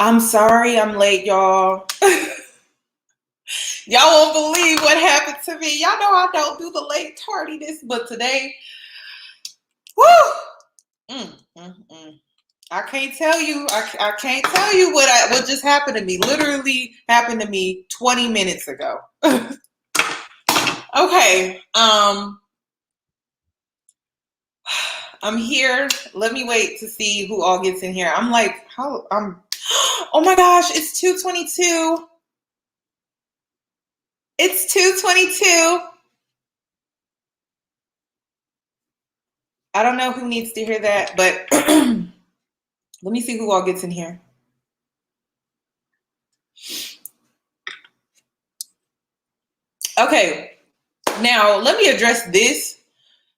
I'm sorry I'm late, y'all. Y'all won't believe what happened to me. Y'all know I don't do the late tardiness, but today, woo! I can't tell you. I can't tell you what just happened to me. Literally happened to me 20 minutes ago. Okay. I'm here. Let me wait to see who all gets in here. I'm like, oh my gosh, it's 2:22. It's 2:22. I don't know who needs to hear that, but let me see who all gets in here. Okay, now let me address this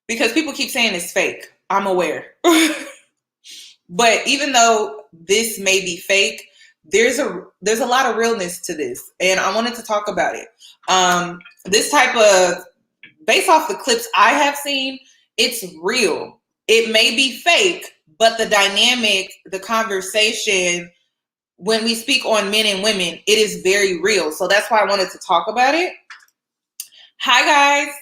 because people keep saying it's fake. I'm aware. But even though this may be fake, there's a lot of realness to this, and I wanted to talk about it. This type of, based off the clips I have seen, it's real. It may be fake, but the dynamic, the conversation, when we speak on men and women, it is very real. So that's why I wanted to talk about it. Hi guys.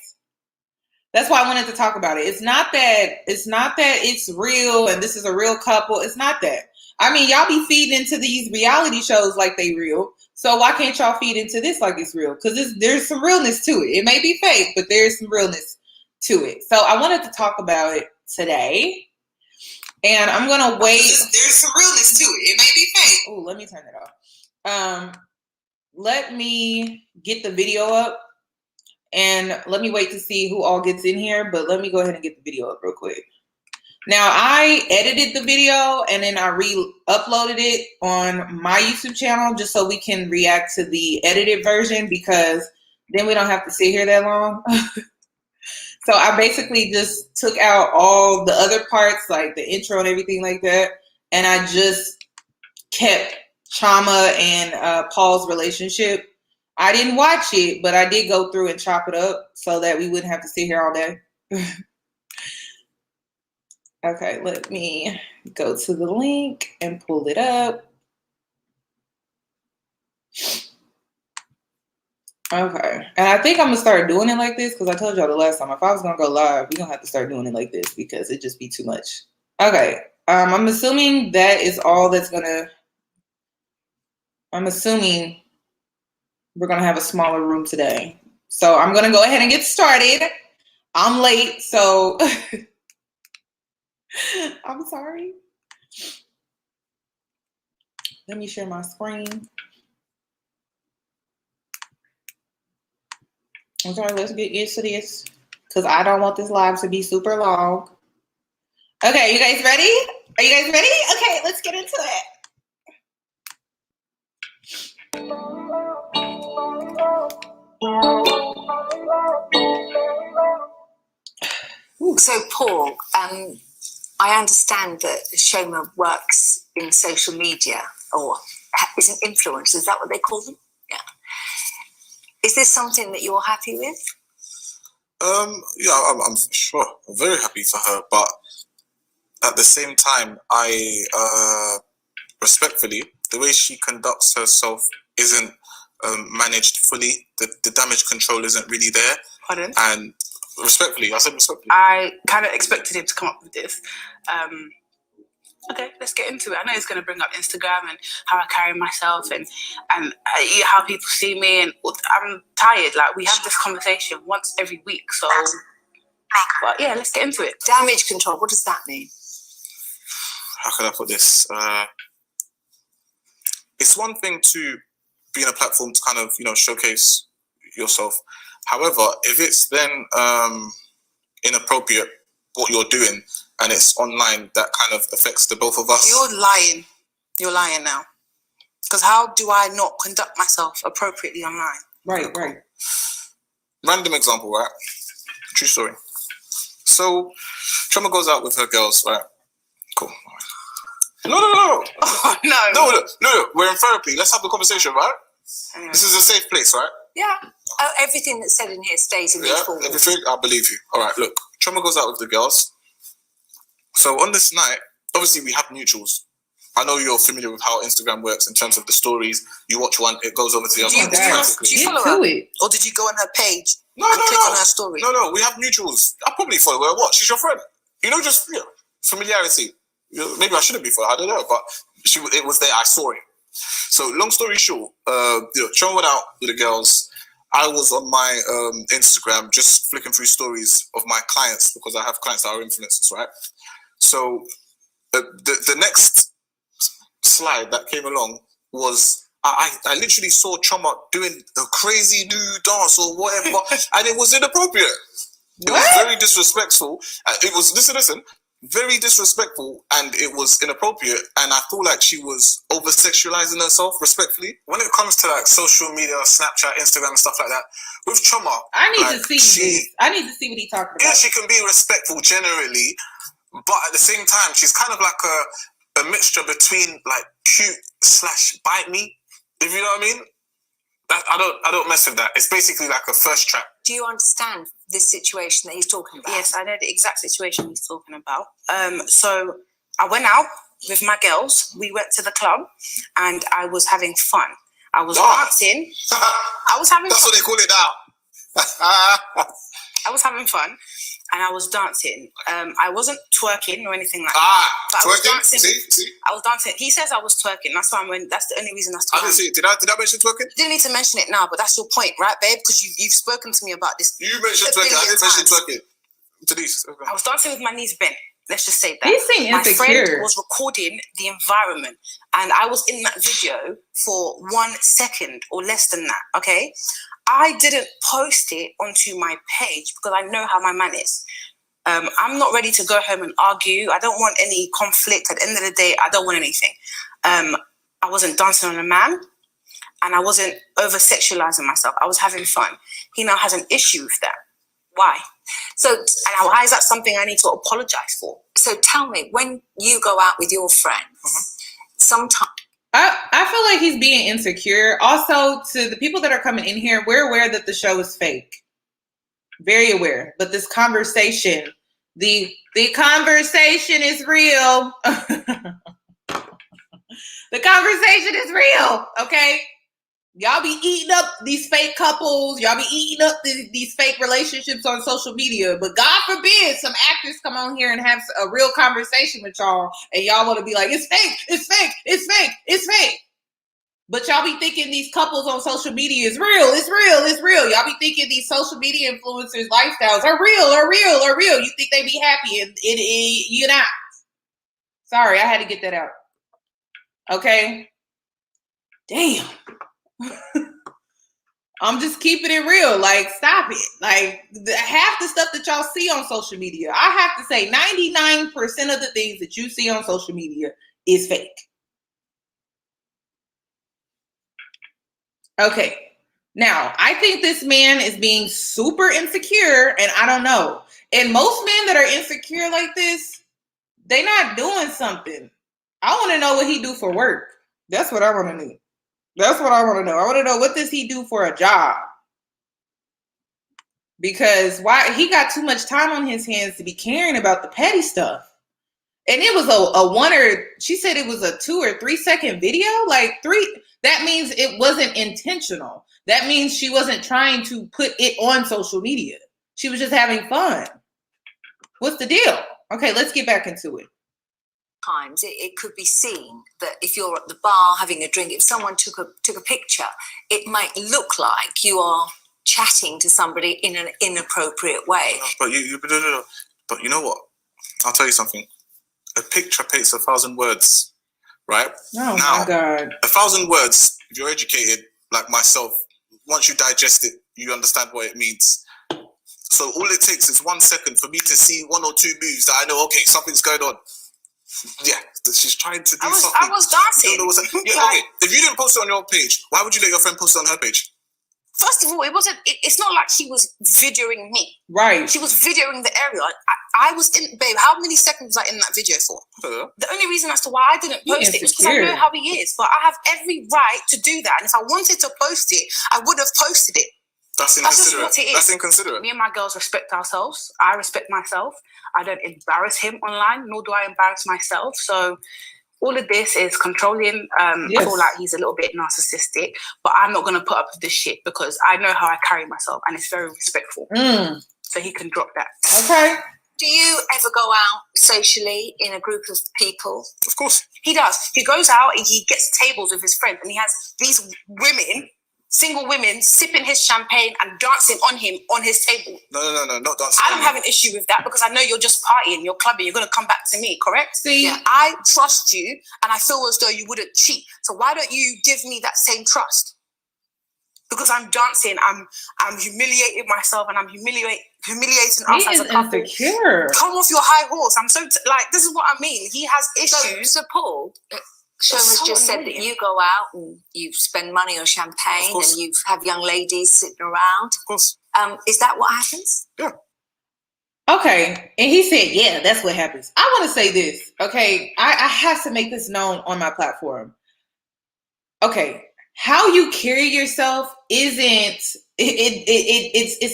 That's why I wanted to talk about it. It's not that it's real and this is a real couple. It's not that. I mean, y'all be feeding into these reality shows like they real. So why can't y'all feed into this like it's real? Because there's some realness to it. It may be fake, but there's some realness to it. So I wanted to talk about it today. And I'm gonna wait. There's some realness to it. It may be fake. Oh, let me turn it off. Let me get the video up. And let me wait to see who all gets in here, but let me go ahead and get the video up real quick. Now, I edited the video and then I re-uploaded it on my YouTube channel just so we can react to the edited version, because then we don't have to sit here that long. So I basically just took out all the other parts, like the intro and everything like that, and I just kept Chioma and Paul's relationship. I didn't watch it, but I did go through and chop it up so that we wouldn't have to sit here all day. Okay, let me go to the link and pull it up. Okay, and I think I'm gonna start doing it like this because I told y'all the last time, if I was gonna go live, we're gonna have to start doing it like this because it just be too much. Okay, I'm assuming that is all that's gonna, I'm assuming we're gonna have a smaller room today. So I'm gonna go ahead and get started. I'm late, so I'm sorry. Let me share my screen. Okay, let's get used to this because I don't want this live to be super long. Okay, you guys ready? Are you guys ready? Okay, let's get into it. So, Paul, I understand that Chioma works in social media, or is an influencer. Is that what they call them? Yeah. Is this something that you're happy with? Yeah, I'm sure. I'm very happy for her, but at the same time, I respectfully, the way she conducts herself isn't managed fully. The damage control isn't really there. Pardon? And respectfully, I said respectfully. I kind of expected him to come up with this. Okay, let's get into it. I know he's going to bring up Instagram and how I carry myself and how people see me. And I'm tired. Like, we have this conversation once every week. So, but yeah, let's get into it. Damage control, what does that mean? How can I put this? It's one thing to be in a platform to kind of, showcase yourself. However, if it's then inappropriate what you're doing and it's online, that kind of affects the both of us. You're lying. You're lying now. Because how do I not conduct myself appropriately online? Right. Random example, right? True story. So, Chioma goes out with her girls, right? Cool. No. Oh, No. We're in therapy. Let's have the conversation, right? Anyway. This is a safe place, right? Yeah. Everything that's said in here stays in these four walls. Everything, I believe you. All right, look. Chioma goes out with the girls. So on this night, obviously we have mutuals. I know you're familiar with how Instagram works in terms of the stories. You watch one, it goes over to the other one. Do you follow her? Or did you go on her page and click on her story? No, we have mutuals. I probably follow her. What? She's your friend. Just familiarity. Maybe I shouldn't be following her. I don't know, but it was there. I saw it. So long story short, Chioma went out with the girls. I was on my Instagram just flicking through stories of my clients because I have clients that are influencers, right? So the next slide that came along was I literally saw Chioma doing a crazy new dance or whatever, and it was inappropriate. It was very disrespectful. It was listen, very disrespectful, and it was inappropriate. And I feel like she was over sexualizing herself. Respectfully, when it comes to like social media, Snapchat, Instagram, and stuff like that, with Chioma, I need to see this. I need to see what he's talking about. Yeah, she can be respectful generally, but at the same time, she's kind of like a mixture between like cute / bite me. If you know what I mean. I don't mess with that. It's basically like a first trap. Do you understand this situation that he's talking about? Yes, I know the exact situation he's talking about. So I went out with my girls. We went to the club and I was having fun. I was dancing. I was having That's fun. what they call it now. I was having fun and I was dancing. I wasn't twerking or anything like that. But twerking? I was dancing. See? I was dancing. He says I was twerking. That's the only reason I didn't see it. Did I mention twerking? You didn't need to mention it now, but that's your point, right, babe? Because you've spoken to me about this. You mentioned twerking. I didn't mention twerking. Denise. Okay. I was dancing with my knees bent. Let's just say that. He seemed insecure. My friend was recording the environment, and I was in that video for 1 second or less than that. Okay, I didn't post it onto my page because I know how my man is. I'm not ready to go home and argue. I don't want any conflict. At the end of the day, I don't want anything. I wasn't dancing on a man, and I wasn't over-sexualizing myself. I was having fun. He now has an issue with that. Why? And why is that something I need to apologize for? So tell me, when you go out with your friends, sometimes... I feel like he's being insecure. Also, to the people that are coming in here, we're aware that the show is fake. Very aware. But this conversation, the conversation is real. The conversation is real, okay? Y'all be eating up these fake couples. Y'all be eating up these fake relationships on social media. But God forbid some actors come on here and have a real conversation with y'all and y'all want to be like, it's fake, it's fake, it's fake, it's fake. But y'all be thinking these couples on social media is real, it's real, it's real. Y'all be thinking these social media influencers' lifestyles are real, are real, are real. You think they be happy and you're not. Sorry, I had to get that out. Okay? Damn. I'm just keeping it real. Like, stop it. Like, half the stuff that y'all see on social media, I have to say 99% of the things that you see on social media is fake. Okay. Now, I think this man is being super insecure, and I don't know. And most men that are insecure like this, they not doing something. I want to know what he do for work. That's what I want to know. That's what I want to know. I want to know, what does he do for a job? Because why he got too much time on his hands to be caring about the petty stuff. And it was she said it was a 2 or 3 second video. Like 3, that means it wasn't intentional. That means she wasn't trying to put it on social media. She was just having fun. What's the deal? Okay, let's get back into it. Times it could be seen that if you're at the bar having a drink, if someone took a picture, it might look like you are chatting to somebody in an inappropriate way. But but you know what? I'll tell you something. A picture paints 1,000 words, right? Oh my God. 1,000 words, if you're educated like myself, once you digest it, you understand what it means. So all it takes is 1 second for me to see 1 or 2 moves that I know, okay, something's going on. Yeah, she's trying to do something. I was dancing. Okay. If you didn't post it on your page, why would you let your friend post it on her page? First of all, it's not like she was videoing me. Right. She was videoing the area. I was in, babe, how many seconds was I in that video for? The only reason as to why I didn't post it was because I know how he is. But I have every right to do that. And if I wanted to post it, I would have posted it. That's inconsiderate. That's just what it is. That's inconsiderate. Me and my girls respect ourselves. I respect myself. I don't embarrass him online, nor do I embarrass myself. So all of this is controlling. I feel like he's a little bit narcissistic, but I'm not going to put up with this shit because I know how I carry myself and it's very respectful. So he can drop that. Okay. Do you ever go out socially in a group of people? Of course. He does. He goes out and he gets tables with his friends and he has these women, single women, sipping his champagne and dancing on him on his table. No, not dancing. I don't have an issue with that because I know you're just partying, you're clubbing, you're going to come back to me, correct? See, I trust you and I feel as though you wouldn't cheat. So why don't you give me that same trust? Because I'm dancing, I'm humiliating myself and I'm humiliating us as a couple. Insecure. Come off your high horse. I'm so this is what I mean. He has issues. So Paul, Chioma's just said that you go out and you spend money on champagne and you have young ladies sitting around. Of course. Is that what happens? Yeah. Okay. And he said, yeah, that's what happens. I want to say this. Okay. I have to make this known on my platform. Okay. How you carry yourself it's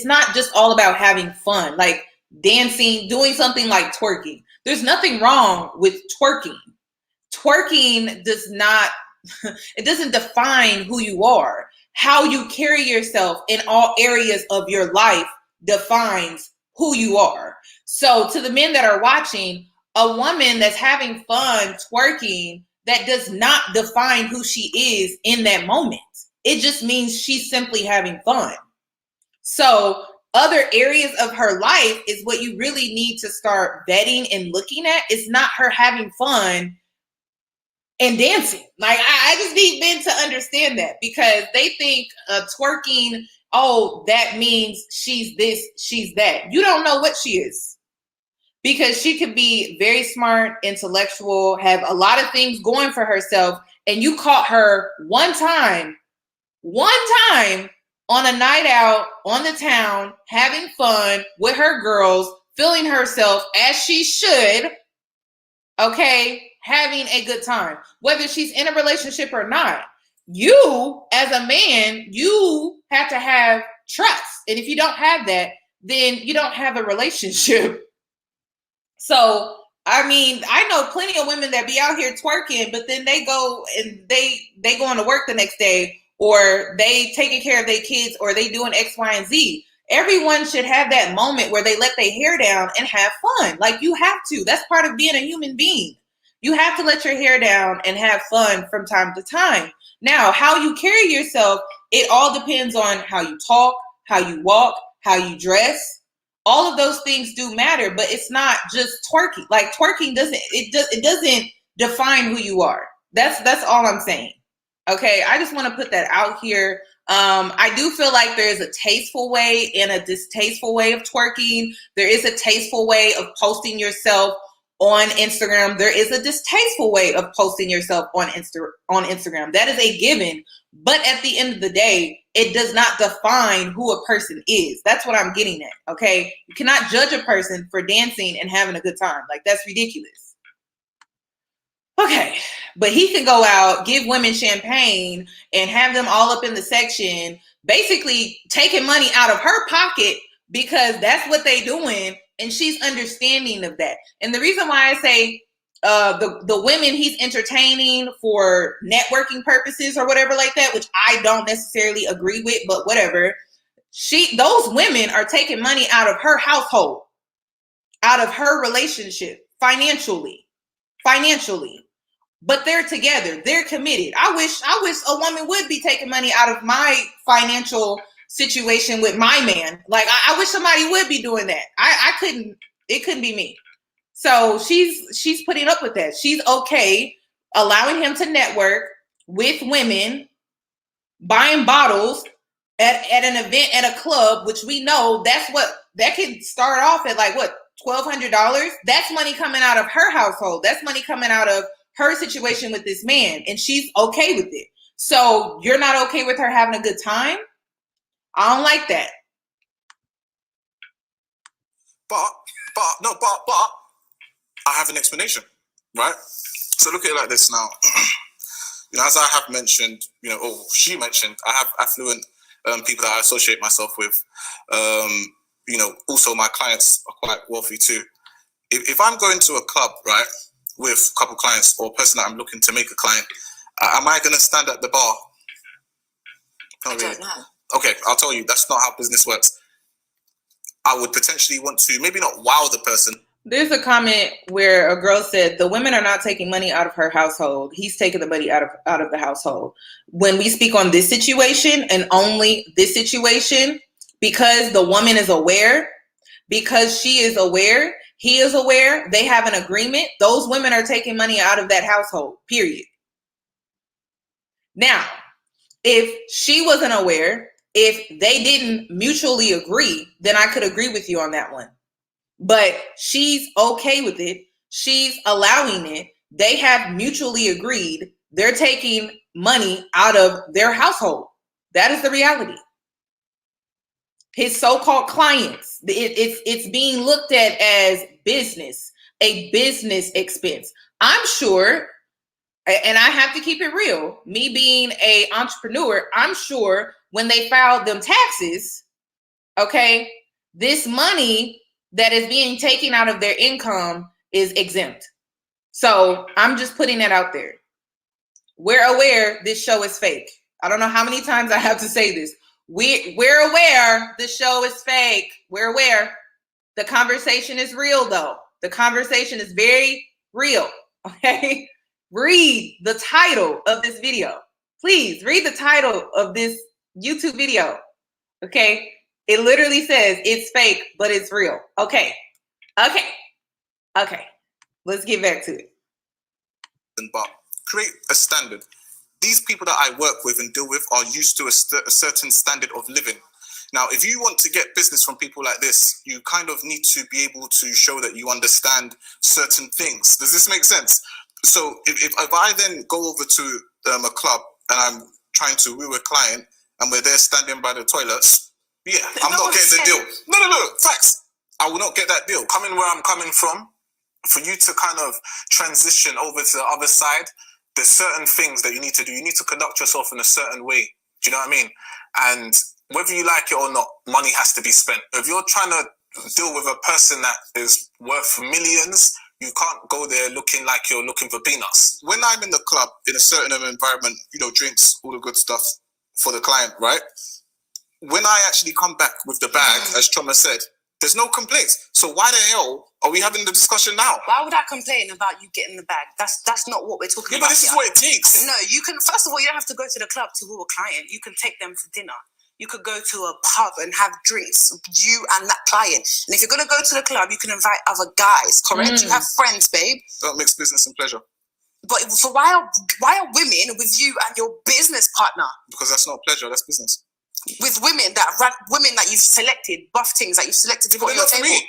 not just all about having fun, like dancing, doing something like twerking. There's nothing wrong with twerking. Twerking it doesn't define who you are. How you carry yourself in all areas of your life defines who you are. So to the men that are watching, a woman that's having fun twerking, that does not define who she is in that moment. It just means she's simply having fun. So other areas of her life is what you really need to start vetting and looking at. It's not her having fun and dancing. Like, I just need men to understand that, because they think twerking, oh, that means she's this, she's that. You don't know what she is. Because she could be very smart, intellectual, have a lot of things going for herself, and you caught her one time on a night out on the town, having fun with her girls, feeling herself as she should, okay, having a good time, whether she's in a relationship or not. You, as a man, you have to have trust. And if you don't have that, then you don't have a relationship. So, I mean, I know plenty of women that be out here twerking, but then they go and they going to work the next day, or they taking care of their kids, or they doing X, Y, and Z. Everyone should have that moment where they let their hair down and have fun. Like, you have to. That's part of being a human being. You have to let your hair down and have fun from time to time. Now, how you carry yourself, it all depends on how you talk, how you walk, how you dress. All of those things do matter, but it's not just twerking. Like, twerking doesn't define who you are. That's all I'm saying. Okay, I just want to put that out here. I do feel like there is a tasteful way and a distasteful way of twerking. There is a tasteful way of posting yourself on Instagram. There is a distasteful way of posting yourself on Instagram. That is a given. But at the end of the day, it does not define who a person is. That's what I'm getting at, okay? You cannot judge a person for dancing and having a good time. Like, that's ridiculous. Okay, but he can go out, give women champagne, and have them all up in the section, basically taking money out of her pocket because that's what they doing, and she's understanding of that. And the reason why I say the women he's entertaining for networking purposes or whatever like that, which I don't necessarily agree with, but whatever, those women are taking money out of her household, out of her relationship, financially, but they're together, they're committed. I wish a woman would be taking money out of my financial situation with my man. Like, I wish somebody would be doing that. It couldn't be me. So she's putting up with that. She's okay allowing him to network with women, buying bottles at an event at a club, which we know that could start off at like what, $1,200? That's money coming out of her household. That's money coming out of her situation with this man, and she's okay with it. So you're not okay with her having a good time? I don't like that. But I have an explanation, right? So look at it like this now. As I have mentioned, or she mentioned, I have affluent people that I associate myself with. Also my clients are quite wealthy too. If I'm going to a club, right, with a couple clients or a person that I'm looking to make a client, am I going to stand at the bar? I don't know. Okay, I'll tell you, that's not how business works. I would potentially want to maybe not wow the person. There's a comment where a girl said, the women are not taking money out of her household. He's taking the money out of the household. When we speak on this situation and only this situation, because the woman is aware, because she is aware, he is aware, they have an agreement, those women are taking money out of that household, period. Now, if she wasn't aware, if they didn't mutually agree, then I could agree with you on that one. But she's okay with it. She's allowing it. They have mutually agreed. They're taking money out of their household. That is the reality. His so-called clients, it's being looked at as business, a business expense. I'm sure, and I have to keep it real, me being an entrepreneur, I'm sure when they filed them taxes, okay, this money that is being taken out of their income is exempt. So I'm just putting that out there. We're aware this show is fake. I don't know how many times I have to say this. We're aware the show is fake. We're aware. The conversation is real, though. The conversation is very real, okay? Read the title of this video. Please read the title of this YouTube video, okay? It literally says it's fake, but it's real. Okay. Let's get back to it. But create a standard. These people that I work with and deal with are used to a certain standard of living. Now, if you want to get business from people like this, you kind of need to be able to show that you understand certain things. Does this make sense? So if I then go over to a club and I'm trying to woo a client and we're there standing by the toilets, yeah, I'm not getting the deal. No, facts. I will not get that deal. Coming where I'm coming from, for you to kind of transition over to the other side, there's certain things that you need to do. You need to conduct yourself in a certain way. Do you know what I mean? And whether you like it or not, money has to be spent. If you're trying to deal with a person that is worth millions, you can't go there looking like you're looking for peanuts. When I'm in the club, in a certain environment, drinks, all the good stuff for the client, right? When I actually come back with the bag, as Chioma said, there's no complaints. So why the hell are we having the discussion now? Why would I complain about you getting the bag? That's not what we're talking about. But this is what it takes. No, you can. First of all, you don't have to go to the club to woo a client. You can take them for dinner. You could go to a pub and have drinks, you and that client. And if you're going to go to the club, you can invite other guys, correct? You have friends, babe. Don't mix business and pleasure. But so why are women with you and your business partner? Because that's not pleasure, that's business. With women that you've selected, buff things that you've selected to put on your table. Me.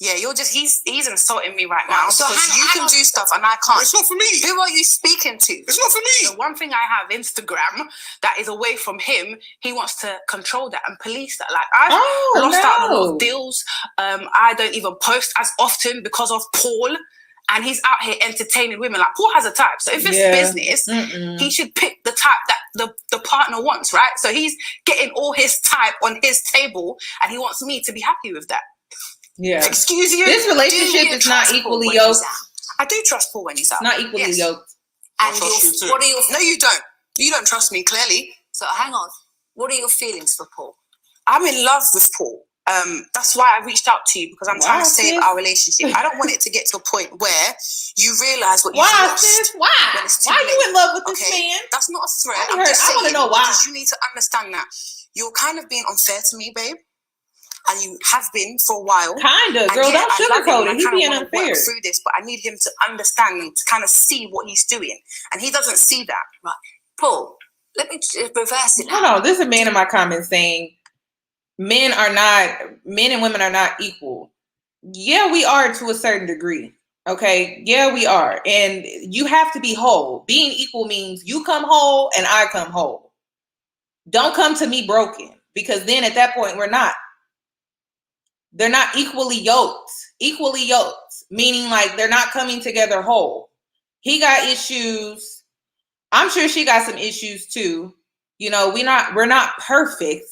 Yeah, he's insulting me right now. So because you can do stuff and I can't. It's not for me. Who are you speaking to? It's not for me. The one thing I have, Instagram, that is away from him, he wants to control that and police that. Like, I've lost out on a lot of deals. I don't even post as often because of Paul. And he's out here entertaining women. Like, Paul has a type. So if it's business, he should pick the type that the partner wants, right? So he's getting all his type on his table and he wants me to be happy with that. Yeah. Excuse you? This relationship is not equally yoked. I do trust Paul when he's out. Not equally yoked. And what are your... No, you don't. You don't trust me, clearly. So hang on. What are your feelings for Paul? I'm in love with Paul. That's why I reached out to you, because I'm trying to save our relationship. I don't want it to get to a point where you realise what you've lost. Sis? Why? Why are you in love with this man? That's not a threat. I want to know why. Because you need to understand that you're kind of being unfair to me, babe. And you have been for a while. Kinda, girl. Don't sugarcoat it. He's being unfair. Work through this, but I need him to understand and to kind of see what he's doing, and he doesn't see that. Right, Paul. Let me reverse it. Hold on. There's a man in my comments saying men and women are not equal. Yeah, we are to a certain degree. Okay. Yeah, we are, and you have to be whole. Being equal means you come whole and I come whole. Don't come to me broken, because then at that point we're not. They're not equally yoked. Equally yoked, meaning like they're not coming together whole. He got issues. I'm sure she got some issues too. We're not perfect,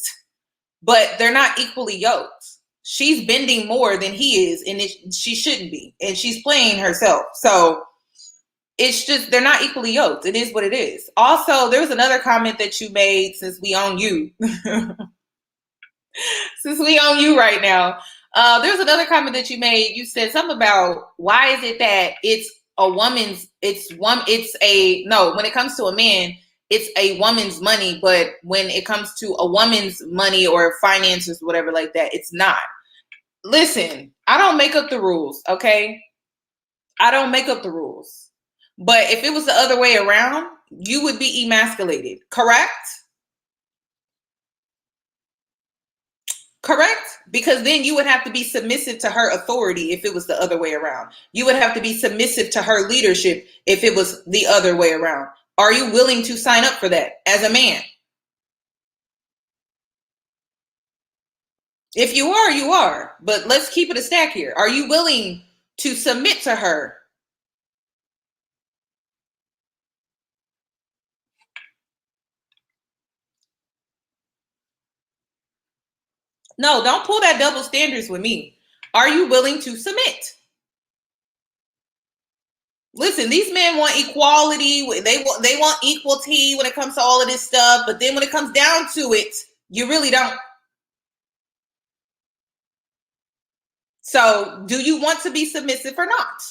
but they're not equally yoked. she's bending more than he is, and she shouldn't be, and she's playing herself. So it's just, they're not equally yoked. It is what it is. Also, there was another comment that you made, since we own you. Since we own you right now. There's another comment that you made. You said something about, why is it that when it comes to a man, it's a woman's money, but when it comes to a woman's money or finances, whatever like that, it's not. Listen, I don't make up the rules, okay? I don't make up the rules. But if it was the other way around, you would be emasculated, correct? Correct? Because then you would have to be submissive to her authority if it was the other way around. You would have to be submissive to her leadership if it was the other way around. Are you willing to sign up for that as a man? If you are, you are. But let's keep it a stack here. Are you willing to submit to her? No, don't pull that double standards with me. Are you willing to submit? Listen, these men want equality. They want equality when it comes to all of this stuff. But then when it comes down to it, you really don't. So do you want to be submissive or not?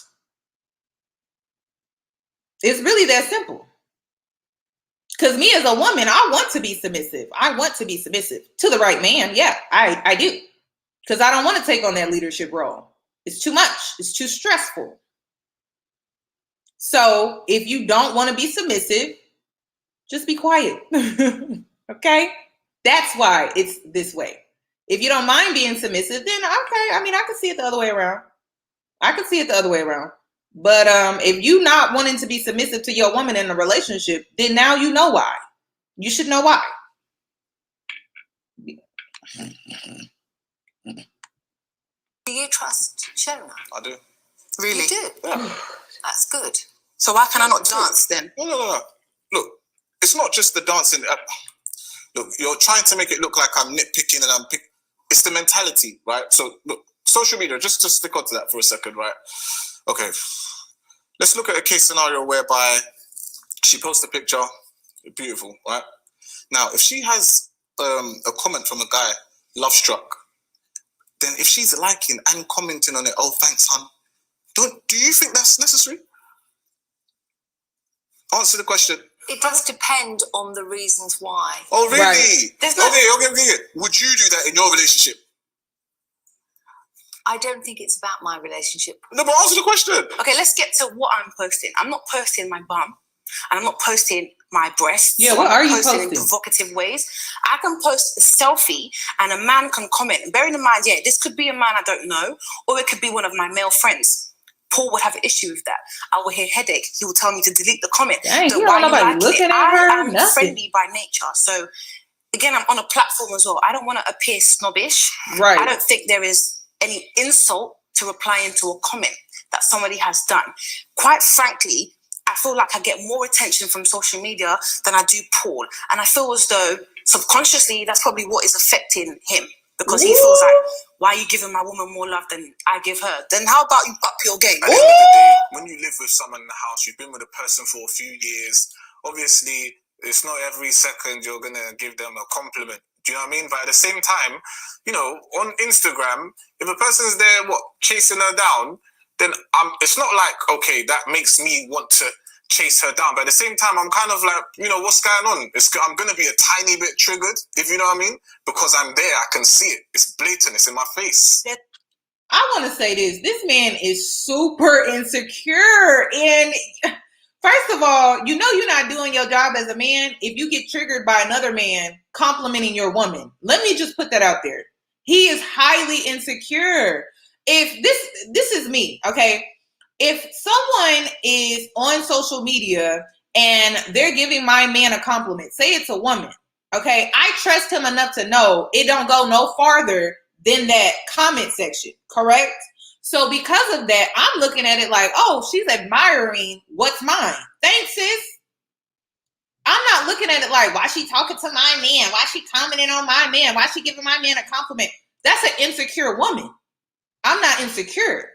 It's really that simple. Because me as a woman, I want to be submissive. I want to be submissive to the right man. Yeah, I do. Because I don't want to take on that leadership role. It's too much. It's too stressful. So if you don't want to be submissive, just be quiet. Okay? That's why it's this way. If you don't mind being submissive, then okay. I mean, I can see it the other way around. But if you not wanting to be submissive to your woman in a relationship, then now you know why. You should know why. Do you trust Shona? I do. Really? You do? Yeah. That's good. So why can I not dance then? No. Look, it's not just the dancing. Look, you're trying to make it look like I'm nitpicking and it's the mentality, right? So look, social media, just to stick on to that for a second, right? Okay. Let's look at a case scenario whereby she posts a picture, beautiful, right? Now, if she has a comment from a guy, love struck, then if she's liking and commenting on it, oh, thanks, hon, do you think that's necessary? Answer the question. It does depend on the reasons why. Oh, really? Right. Okay. Would you do that in your relationship? I don't think it's about my relationship. No, but answer the question. Okay, let's get to what I'm posting. I'm not posting my bum, and I'm not posting my breasts. Yeah, what are you posting? In provocative ways. I can post a selfie, and a man can comment. And bearing in mind, yeah, this could be a man I don't know, or it could be one of my male friends. Paul would have an issue with that. I will hear headache. He will tell me to delete the comment. Dang, you don't nobody looking at her. I am nothing. friendly by nature, so again, I'm on a platform as well. I don't want to appear snobbish. Right. I don't think there is any insult to replying to a comment that somebody has done. Quite frankly, I feel like I get more attention from social media than I do Paul. And I feel as though subconsciously that's probably what is affecting him, because he feels like, why are you giving my woman more love than I give her? Then how about you up your game? At the end of the day, when you live with someone in the house, you've been with a person for a few years, obviously it's not every second you're going to give them a compliment. Do you know what I mean? But at the same time, you know, on Instagram, if a person's there, chasing her down, then it's not like, okay, that makes me want to chase her down. But at the same time, I'm kind of like, you know, what's going on? I'm going to be a tiny bit triggered, if you know what I mean? Because I'm there, I can see it. It's blatant, it's in my face. I want to say this. This man is super insecure. And first of all, you know you're not doing your job as a man if you get triggered by another man complimenting your woman. Let me just put that out there. He is highly insecure. If this is me, okay? If someone is on social media and they're giving my man a compliment, say it's a woman, okay? I trust him enough to know it don't go no farther than that comment section, correct? So because of that, I'm looking at it like, oh, she's admiring what's mine. Thanks, sis. I'm not looking at it like, why she talking to my man? Why she commenting on my man? Why she giving my man a compliment? That's an insecure woman. I'm not insecure.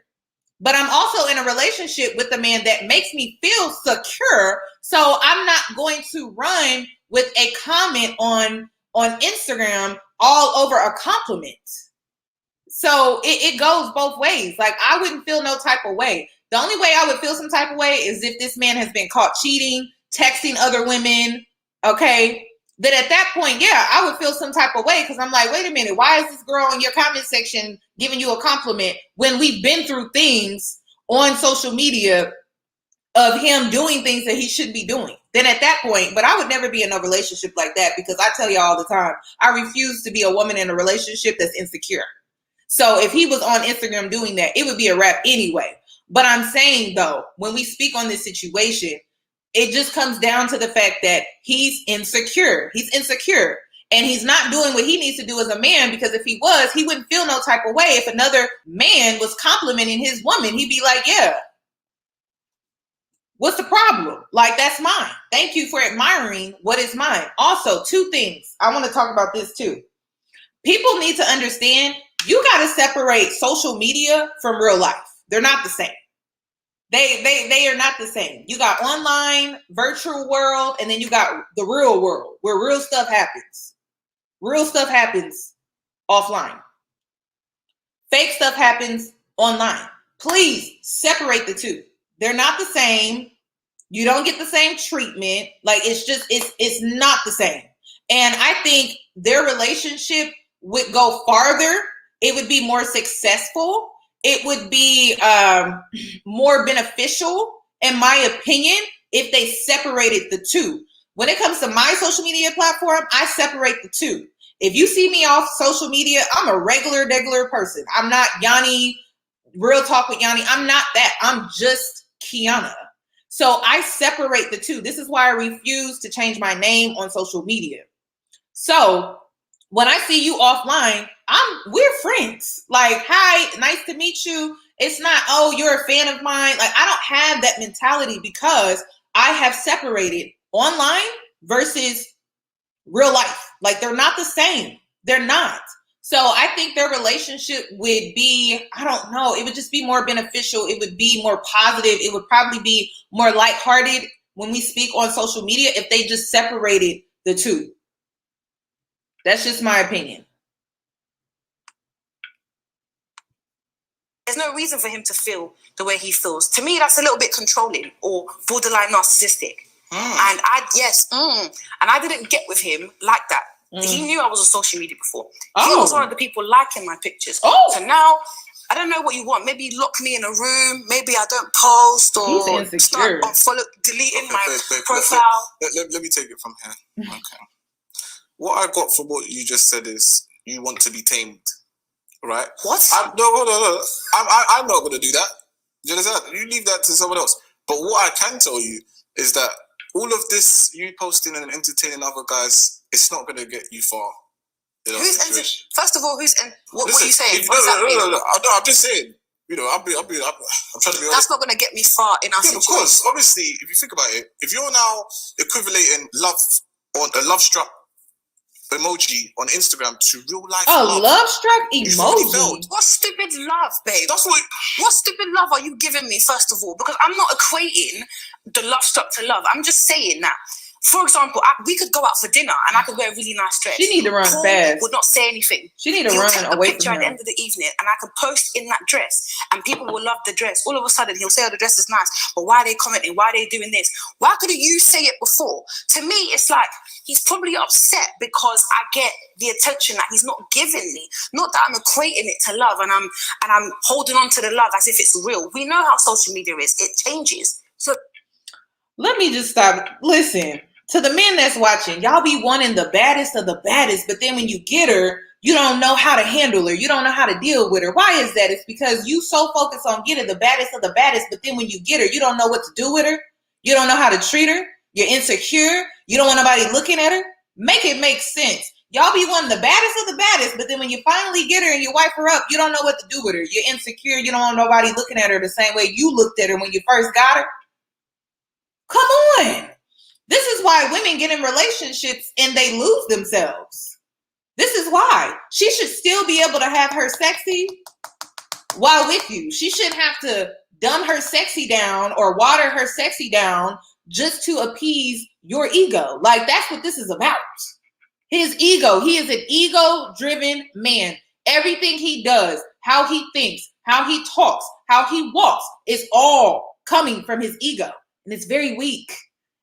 But I'm also in a relationship with a man that makes me feel secure. So I'm not going to run with a comment on Instagram all over a compliment. So it goes both ways. Like, I wouldn't feel no type of way. The only way I would feel some type of way is if this man has been caught cheating, texting other women, okay? Then at that point, yeah, I would feel some type of way because I'm like, wait a minute, why is this girl in your comment section giving you a compliment when we've been through things on social media of him doing things that he shouldn't be doing? Then at that point, but I would never be in a relationship like that because I tell you all the time, I refuse to be a woman in a relationship that's insecure. So if he was on Instagram doing that, it would be a wrap anyway. But I'm saying, though, when we speak on this situation, it just comes down to the fact that he's insecure. He's insecure. And he's not doing what he needs to do as a man, because if he was, he wouldn't feel no type of way. If another man was complimenting his woman, he'd be like, yeah, what's the problem? Like, that's mine. Thank you for admiring what is mine. Also, two things. I want to talk about this too. People need to understand you got to separate social media from real life. They're not the same. They are not the same. You got online, virtual world, and then you got the real world where real stuff happens. Real stuff happens offline. Fake stuff happens online. Please separate the two. They're not the same. You don't get the same treatment. Like, it's not the same. And I think their relationship would go farther. It would be more successful. It would be more beneficial, in my opinion, if they separated the two. When it comes to my social media platform, I separate the two. If you see me off social media, I'm a regular person. I'm not Yoni, Real Talk with Yoni. I'm not that. I'm just Kiana. So I separate the two. This is why I refuse to change my name on social media. So when I see you offline, we're friends. Like, hi, nice to meet you. It's not, oh, you're a fan of mine. Like, I don't have that mentality because I have separated online versus real life. Like, they're not the same. They're not. So I think their relationship would be, I don't know, it would just be more beneficial. It would be more positive. It would probably be more lighthearted when we speak on social media if they just separated the two. That's just my opinion. There's no reason for him to feel the way he feels. To me, that's a little bit controlling or borderline narcissistic. And I didn't get with him like that. He knew I was on social media before. He was one of the people liking my pictures. So now, I don't know what you want. Maybe lock me in a room. Maybe I don't post or start deleting my profile. Let me take it from here. Okay. What I got from what you just said is you want to be tamed, right? What? No. I'm not going to do that. Do you understand? You leave that to someone else. But what I can tell you is that all of this, you posting and entertaining other guys, it's not going to get you far. First of all, what are you saying? No, I'm just saying. You know, I'm trying to be honest. That's not going to get me far in our situation. Of course, obviously, if you think about it, if you're now equivalating love on a love struck emoji on Instagram to real life love struck emoji. What stupid love, babe? What stupid love are you giving me, first of all? Because I'm not equating the love struck to love. I'm just saying that. For example, we could go out for dinner and I could wear a really nice dress. She need to run Paul fast. would not say anything. She need to run away from her. At the end of the evening, and I could post in that dress, and people will love the dress. All of a sudden, he'll say, "Oh, the dress is nice," but why are they commenting? Why are they doing this? Why couldn't you say it before? To me, it's like he's probably upset because I get the attention that he's not giving me. Not that I'm equating it to love, and I'm holding on to the love as if it's real. We know how social media is; it changes. So let me just stop. Listen. To the men that's watching, y'all be wanting the baddest of the baddest, but then when you get her, you don't know how to handle her. You don't know how to deal with her. Why is that? It's because you so focused on getting the baddest of the baddest, but then when you get her, you don't know what to do with her. You don't know how to treat her. You're insecure. You don't want nobody looking at her. Make it make sense. Y'all be wanting the baddest of the baddest, but then when you finally get her and you wipe her up, you don't know what to do with her. You're insecure. You don't want nobody looking at her the same way you looked at her when you first got her. Come on. This is why women get in relationships and they lose themselves. This is why. She should still be able to have her sexy while with you. She shouldn't have to dumb her sexy down or water her sexy down just to appease your ego. Like, that's what this is about. His ego. He is an ego-driven man. Everything he does, how he thinks, how he talks, how he walks is all coming from his ego. And it's very weak.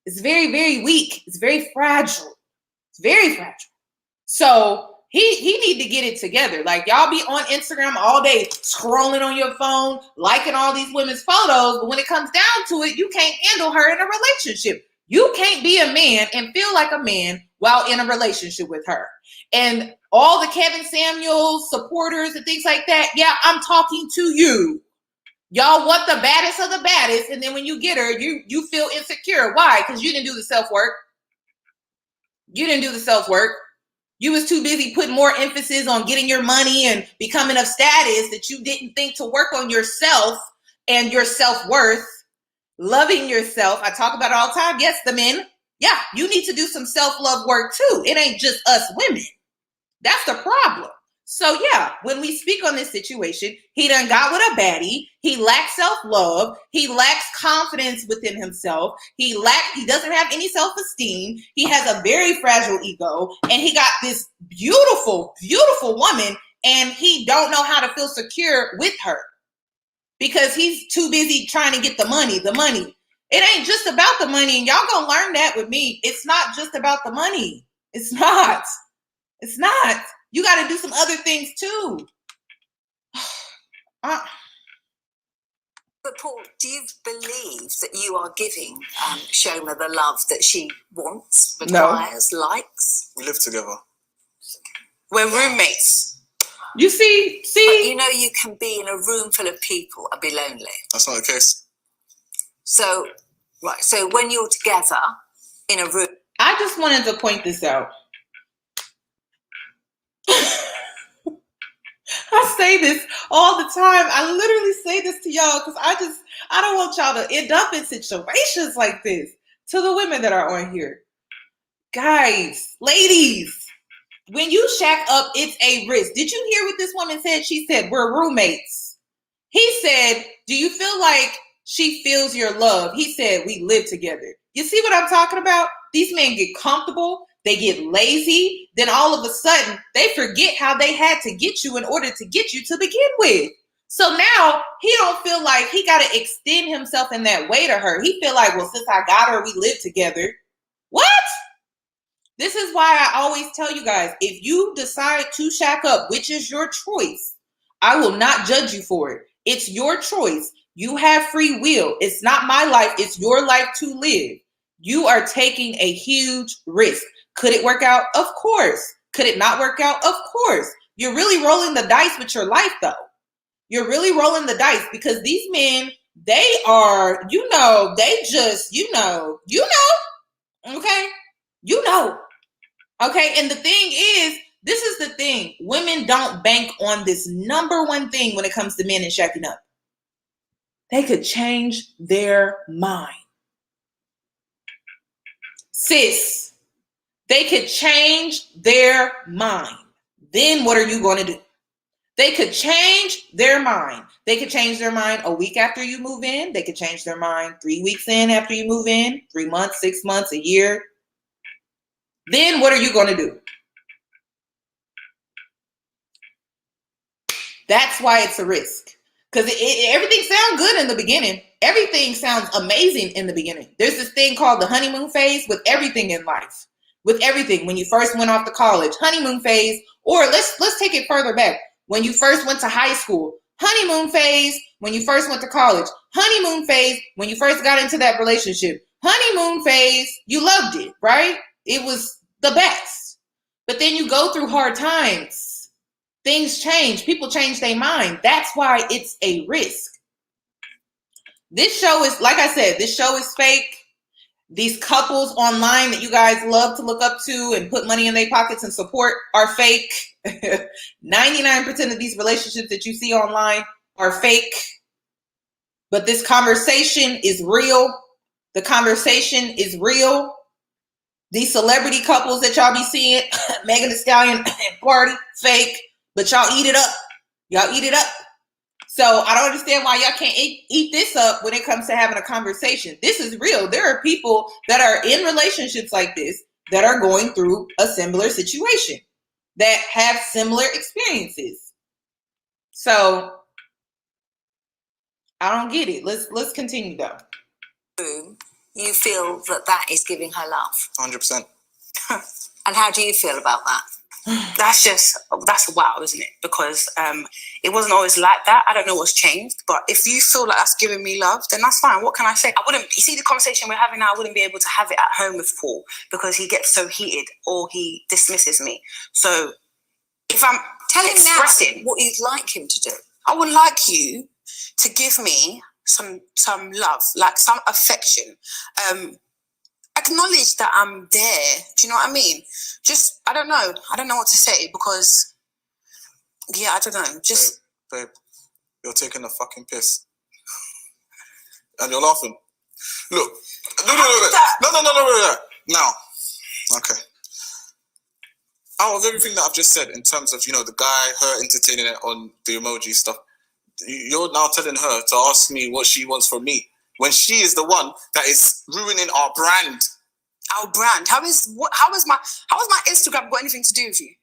It's very, very weak. It's very fragile. It's very fragile. So he need to get it together. Like, y'all be on Instagram all day scrolling on your phone, liking all these women's photos, but when it comes down to it, you can't handle her in a relationship. You can't be a man and feel like a man while in a relationship with her. And all the Kevin Samuels supporters and things like that, yeah, I'm talking to you. Y'all want the baddest of the baddest, and then when you get her, you feel insecure. Why? Because you didn't do the self-work. You didn't do the self-work. You was too busy putting more emphasis on getting your money and becoming of status that you didn't think to work on yourself and your self-worth, loving yourself. I talk about it all the time. Yes, the men. Yeah, you need to do some self-love work too. It ain't just us women. That's the problem. So yeah, when we speak on this situation, he done got with a baddie. He lacks self-love. He lacks confidence within himself. He doesn't have any self-esteem. He has a very fragile ego, and he got this beautiful, beautiful woman, and he don't know how to feel secure with her because he's too busy trying to get the money, the money. It ain't just about the money, and y'all gonna learn that with me. It's not just about the money. It's not. It's not. You got to do some other things too. But Paul, do you believe that you are giving Chioma the love that she wants, requires, likes? We live together. We're roommates. You see? But you know you can be in a room full of people and be lonely. That's not the case. So, right. So when you're together in a room. I just wanted to point this out. I say this all the time. I literally say this to y'all because I don't want y'all to end up in situations like this. To the women that are on here. Guys, ladies, when you shack up, it's a risk. Did you hear what this woman said? She said, we're roommates. He said, do you feel like she feels your love? He said, we live together. You see what I'm talking about? These men get comfortable. They get lazy. Then all of a sudden, they forget how they had to get you in order to get you to begin with. So now he don't feel like he got to extend himself in that way to her. He feel like, well, since I got her, we live together. What? This is why I always tell you guys, if you decide to shack up, which is your choice, I will not judge you for it. It's your choice. You have free will. It's not my life. It's your life to live. You are taking a huge risk. Could it work out? Of course. Could it not work out? Of course. You're really rolling the dice with your life, though. You're really rolling the dice because these men, they are, they just, okay? Okay? And the thing is, this is the thing. Women don't bank on this number one thing when it comes to men and shacking up. They could change their mind. Sis, they could change their mind. Then what are you going to do? They could change their mind. They could change their mind a week after you move in. They could change their mind 3 weeks in after you move in, 3 months, 6 months, a year. Then what are you going to do? That's why it's a risk. Because everything sounds good in the beginning. Everything sounds amazing in the beginning. There's this thing called the honeymoon phase with everything in life. With everything. When you first went off to college, honeymoon phase. Or let's take it further back. When you first went to high school, honeymoon phase. When you first went to college, honeymoon phase. When you first got into that relationship, honeymoon phase. You loved it, right? It was the best. But then you go through hard times. Things change. People change their mind. That's why it's a risk. This show is, like I said, this show is fake. These couples online that you guys love to look up to and put money in their pockets and support are fake. 99% of these relationships that you see online are fake. But this conversation is real. The conversation is real. These celebrity couples that y'all be seeing, Megan Thee Stallion and Party, fake, but y'all eat it up. Y'all eat it up. So I don't understand why y'all can't eat this up when it comes to having a conversation. This is real. There are people that are in relationships like this that are going through a similar situation, that have similar experiences. So I don't get it. Let's continue though. You feel that is giving her love. 100%. And how do you feel about that? That's wow, isn't it? Because it wasn't always like that. I don't know what's changed, but if you feel like that's giving me love, then that's fine. What can I say? You see the conversation we're having now, I wouldn't be able to have it at home with Paul because he gets so heated or he dismisses me. So if I'm expressing what you'd like him to do, I would like you to give me some love, like some affection. Acknowledge that I'm there. Do you know what I mean? Just, I don't know what to say because, yeah, I don't know. Just, babe, you're taking a fucking piss, and you're laughing. Look, no. Now, okay. Out of everything that I've just said, in terms of the guy, her entertaining it on the emoji stuff, you're now telling her to ask me what she wants from me, when she is the one that is ruining our brand. Our brand? How is my Instagram got anything to do with you?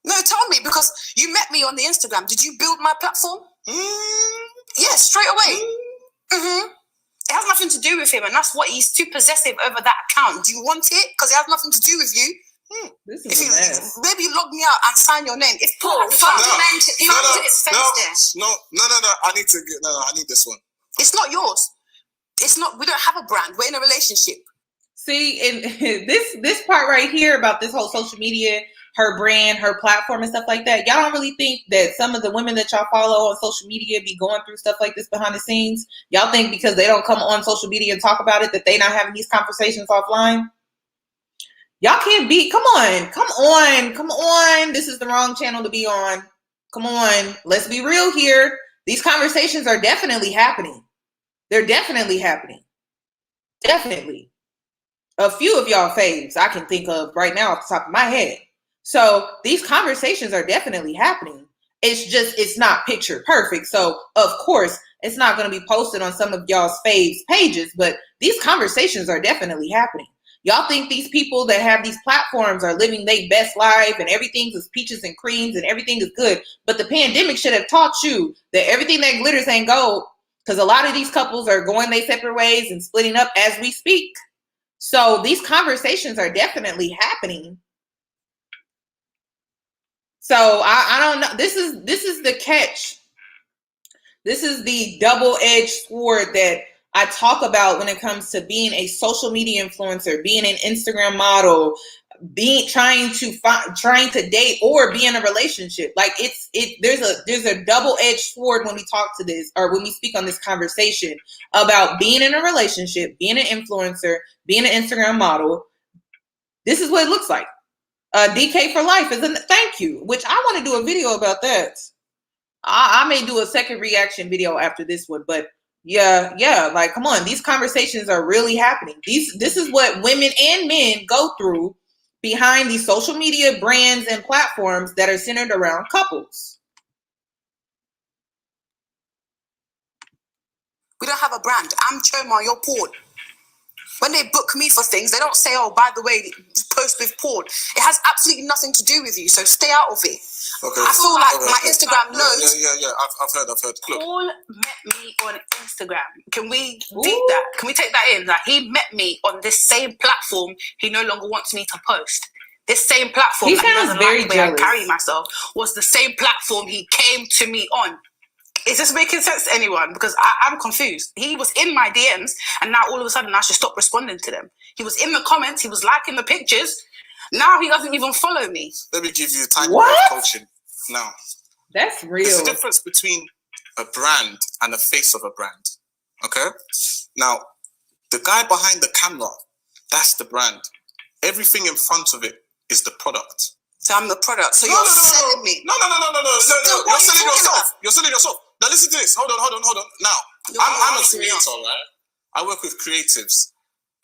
No, tell me, because you met me on the Instagram. Did you build my platform? Yeah, straight away. It has nothing to do with him, and that's what he's too possessive over that account. Do you want it? Because it has nothing to do with you. This is a mess. Maybe you log me out and sign your name. If Paul, No. I need this one. It's not yours. It's not. We don't have a brand. We're in a relationship. See, and this part right here about this whole social media, her brand, her platform, and stuff like that. Y'all don't really think that some of the women that y'all follow on social media be going through stuff like this behind the scenes? Y'all think because they don't come on social media and talk about it that they not having these conversations offline? Y'all can't be. Come on. This is the wrong channel to be on. Come on. Let's be real here. These conversations are definitely happening. They're definitely happening. Definitely. A few of y'all faves I can think of right now off the top of my head. So these conversations are definitely happening. It's not picture perfect. So of course it's not going to be posted on some of y'all's faves pages, but these conversations are definitely happening. Y'all think these people that have these platforms are living their best life and everything is peaches and creams and everything is good. But the pandemic should have taught you that everything that glitters ain't gold, because a lot of these couples are going their separate ways and splitting up as we speak. So these conversations are definitely happening. So I don't know. This is the catch. This is the double-edged sword that I talk about when it comes to being a social media influencer, being an Instagram model, trying to date or be in a relationship. Like there's a double-edged sword when we talk to this, or when we speak on this conversation about being in a relationship, being an influencer, being an Instagram model. This is what it looks like. DK for life is a thank you, which I want to do a video about that. I may do a second reaction video after this one, but yeah, like, come on, these conversations are really happening. This is what women and men go through behind these social media brands and platforms that are centered around couples. We don't have a brand. I'm Chioma, you're Paul. When they book me for things, they don't say, oh, by the way, post with Paul. It has absolutely nothing to do with you, so stay out of it. Okay. I feel like my Instagram knows. Yeah. I've heard. Look. Paul met me on Instagram. Can we deep that? Can we take that in? Like, he met me on this same platform he no longer wants me to post. This same platform He that sounds doesn't very like the way jealous. I carry myself was the same platform he came to me on. Is this making sense to anyone? Because I'm confused. He was in my DMs, and now all of a sudden I should stop responding to them. He was in the comments. He was liking the pictures. Now he doesn't even follow me. Let me give you a tiny bit of coaching. Now, that's real. There's a difference between a brand and the face of a brand. Okay? Now, the guy behind the camera, that's the brand. Everything in front of it is the product. So I'm the product. So you're selling me. No. You're selling yourself. You're selling yourself. Now listen to this. Hold on. Now, I'm a creator, right? I work with creatives.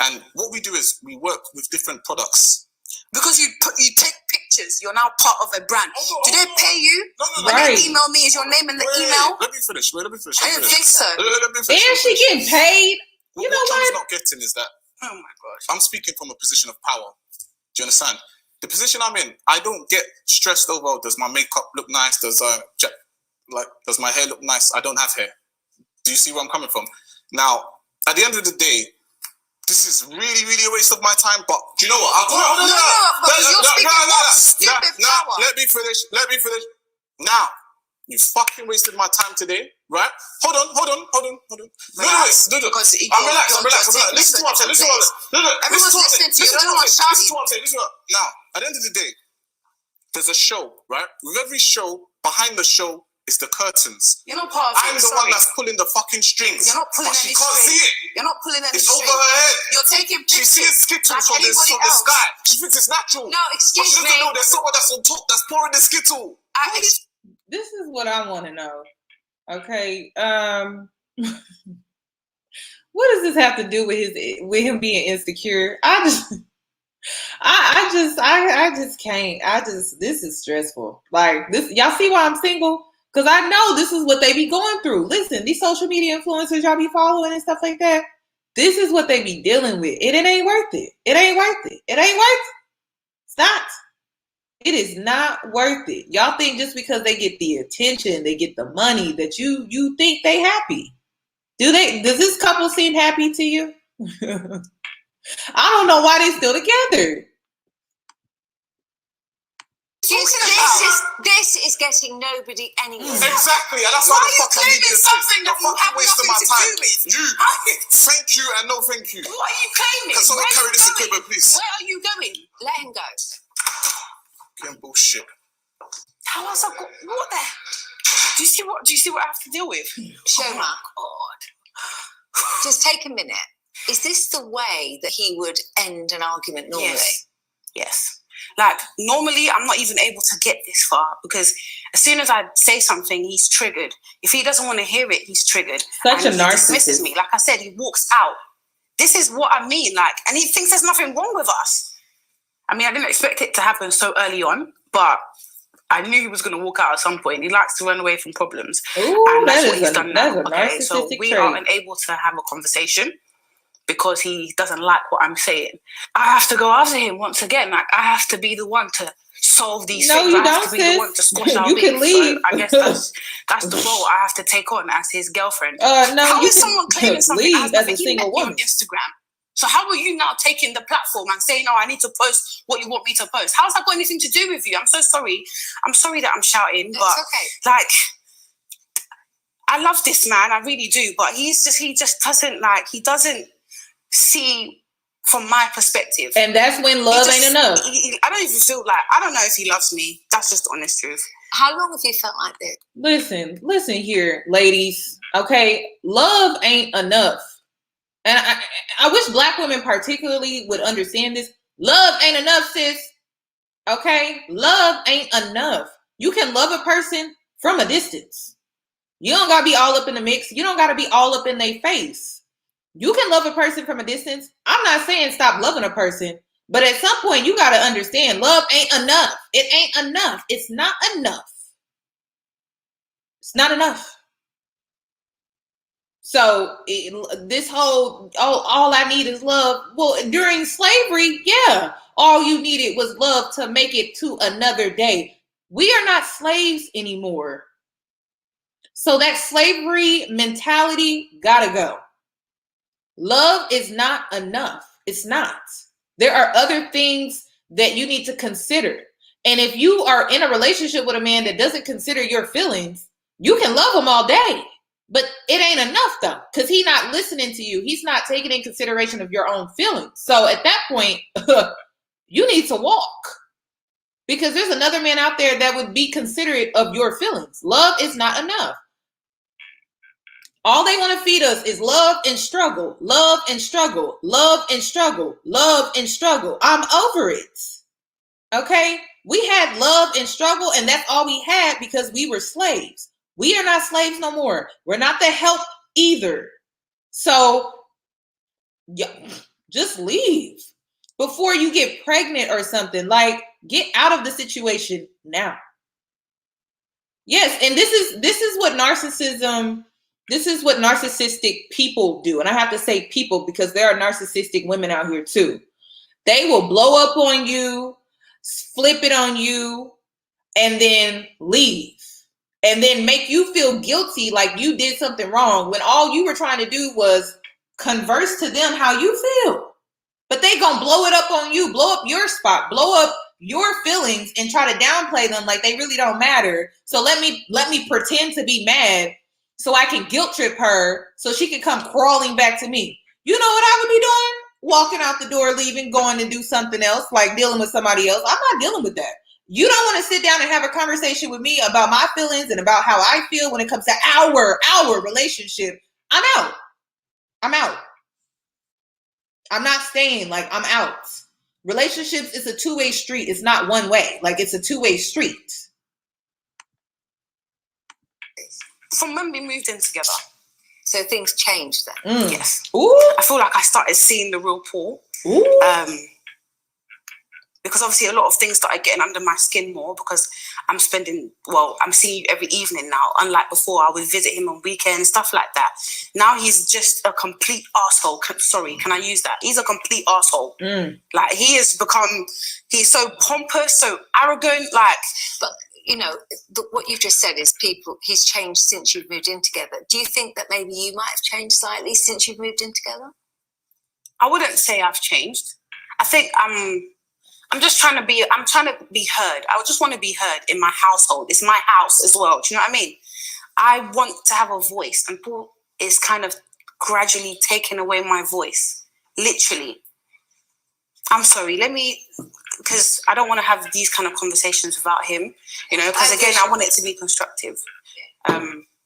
And what we do is we work with different products. Because you take pictures, you're now part of a brand. Do they pay you? No. When Right. they email me, is your name in the email? Let me finish. Let me finish. I didn't think so. Let me finish. And she getting paid. You know what John's what? not getting is that Oh my gosh. I'm speaking from a position of power. Do you understand? The position I'm in, I don't get stressed over, does my makeup look nice? Does my hair look nice? I don't have hair. Do you see where I'm coming from? Now, at the end of the day, this is really, really a waste of my time, but do you know what? Let me finish. Now, you fucking wasted my time today, right? Hold on. Relax. No. Because I'm relaxed. Listen to what I'm saying. Everyone's listening to you. Don't know what's shouting. Now, at the end of the day, there's a show, right? With every show, behind the show is the curtains. You're not part of it. I'm the one that's pulling the fucking strings. You're not pulling but any she can't strings. see it. You're not pulling any It's strings. over her head. You're taking She pictures. sees skittles like from the else. sky. She thinks it's natural. No, But she excuse doesn't me. know there's someone that's on top that's pouring the skittle. This is what I want to know. Okay. What does this have to do with him being insecure? I just can't. This is stressful. Like this, y'all see why I'm single? Because I know this is what they be going through. Listen, these social media influencers y'all be following and stuff like that, this is what they be dealing with. And it ain't worth it. It ain't worth it. It ain't worth it. It's not. It is not worth it. Y'all think just because they get the attention, they get the money, that you think they happy. Does this couple seem happy to you? I don't know why they still together. This is getting nobody anywhere. Exactly, and that's why the fuck I need this. Something that you have wasting my nothing to time. do with. You, thank you and no thank you. What are you claiming? Can someone Where carry are you this going? equipment, please? Where are you going? Let him go. Getting bullshit. How else I got? What the? Do you see what I have to deal with? Shoma, God. just take a minute. Is this the way that he would end an argument normally? Yes. Like, normally, I'm not even able to get this far because as soon as I say something, he's triggered. If he doesn't want to hear it, he's triggered. Such and a he narcissist. dismisses me. Like I said, he walks out. This is what I mean. Like, and he thinks there's nothing wrong with us. I mean, I didn't expect it to happen so early on, but I knew he was going to walk out at some point. He likes to run away from problems. Ooh, And that's what he's a done now. Okay, narcissistic so we trait. are unable to have a conversation because he doesn't like what I'm saying. I have to go after him once again. Like, I have to be the one to solve these No, things. you I have don't, to be the one to squash our You beef. can leave. So I guess that's the role I have to take on as his girlfriend. No, How you is can someone claiming something that has leave as nothing? a He single met me on woman. Instagram. So how are you now taking the platform and saying, "No, I need to post what you want me to post"? How's that got anything to do with you? I'm so sorry. I'm sorry that I'm shouting, but It's okay. like, I love this man, I really do. But he just doesn't see from my perspective. And that's when love ain't enough. I don't even feel like, I don't know if he loves me. That's just the honest truth. How long have you felt like this? Listen here, ladies. Okay, love ain't enough. And I wish Black women particularly would understand this. Love ain't enough, sis. Okay? Love ain't enough. You can love a person from a distance. You don't gotta be all up in the mix. You don't gotta be all up in their face. You can love a person from a distance. I'm not saying stop loving a person, but at some point you gotta understand love ain't enough. It ain't enough. It's not enough. It's not enough. So this whole, all I need is love. Well, during slavery, yeah, all you needed was love to make it to another day. We are not slaves anymore. So that slavery mentality gotta go. Love is not enough. It's not. There are other things that you need to consider. And if you are in a relationship with a man that doesn't consider your feelings, you can love him all day. But it ain't enough though, because he's not listening to you. He's not taking in consideration of your own feelings. So at that point, you need to walk. Because there's another man out there that would be considerate of your feelings. Love is not enough. All they want to feed us is love and struggle, love and struggle, love and struggle, love and struggle. I'm over it. Okay? We had love and struggle, and that's all we had because we were slaves. We are not slaves no more. We're not the help either. So just leave before you get pregnant or something. Like, get out of the situation now. Yes, and this is what narcissistic people do. And I have to say people because there are narcissistic women out here too. They will blow up on you, flip it on you, and then leave. And then make you feel guilty like you did something wrong when all you were trying to do was converse to them how you feel. But they gonna blow it up on you, blow up your spot, blow up your feelings and try to downplay them like they really don't matter. So let me pretend to be mad so I can guilt trip her so she can come crawling back to me. You know what I would be doing? Walking out the door, leaving, going to do something else, like dealing with somebody else. I'm not dealing with that. You don't want to sit down and have a conversation with me about my feelings and about how I feel when it comes to our relationship. I'm out. I'm not staying. Like, I'm out. Relationships is a two-way street. It's not one way. Like, it's a two-way street. From when we moved in together. So things changed then. Yes. Ooh. I feel like I started seeing the real Paul. Ooh. Because obviously a lot of things started getting under my skin more because I'm seeing you every evening now. Unlike before, I would visit him on weekends, stuff like that. Now he's just a complete arsehole. Sorry, can I use that? He's a complete arsehole. Like, he's so pompous, so arrogant, like... But, you know, what you've just said is he's changed since you've moved in together. Do you think that maybe you might have changed slightly since you've moved in together? I wouldn't say I've changed. I think I'm trying to be heard. I just want to be heard in my household. It's my house as well. Do you know what I mean? I want to have a voice, and Paul is kind of gradually taking away my voice. Literally. I'm sorry, because I don't want to have these kind of conversations without him, you know, because again, I want it to be constructive.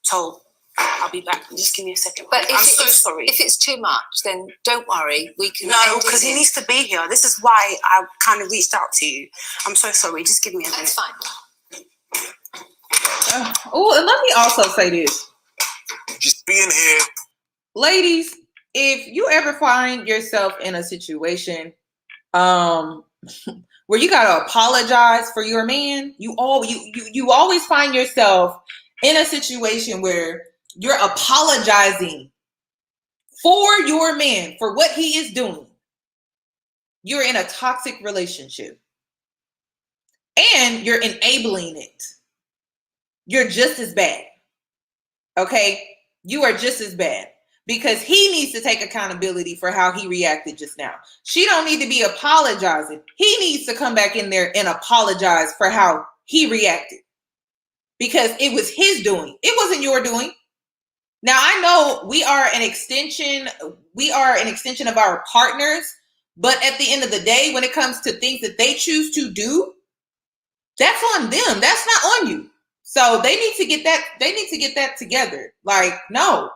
So I'll be back. Just give me a second. But I'm so sorry. If it's too much, then don't worry. We can. No, because he needs to be here. This is why I kind of reached out to you. I'm so sorry. Just give me a minute. That's fine. And let me also say this. Just being here. Ladies, if you ever find yourself in a situation where you gotta apologize for your man, you always find yourself in a situation where you're apologizing for your man for what he is doing. You're in a toxic relationship and you're enabling it. You're just as bad. Okay? You are just as bad. Because he needs to take accountability for how he reacted just now. She don't need to be apologizing. He needs to come back in there and apologize for how he reacted. Because it was his doing. It wasn't your doing. Now, I know we are an extension of our partners, but at the end of the day, when it comes to things that they choose to do, that's on them. That's not on you. So they need to get that together. Like, no.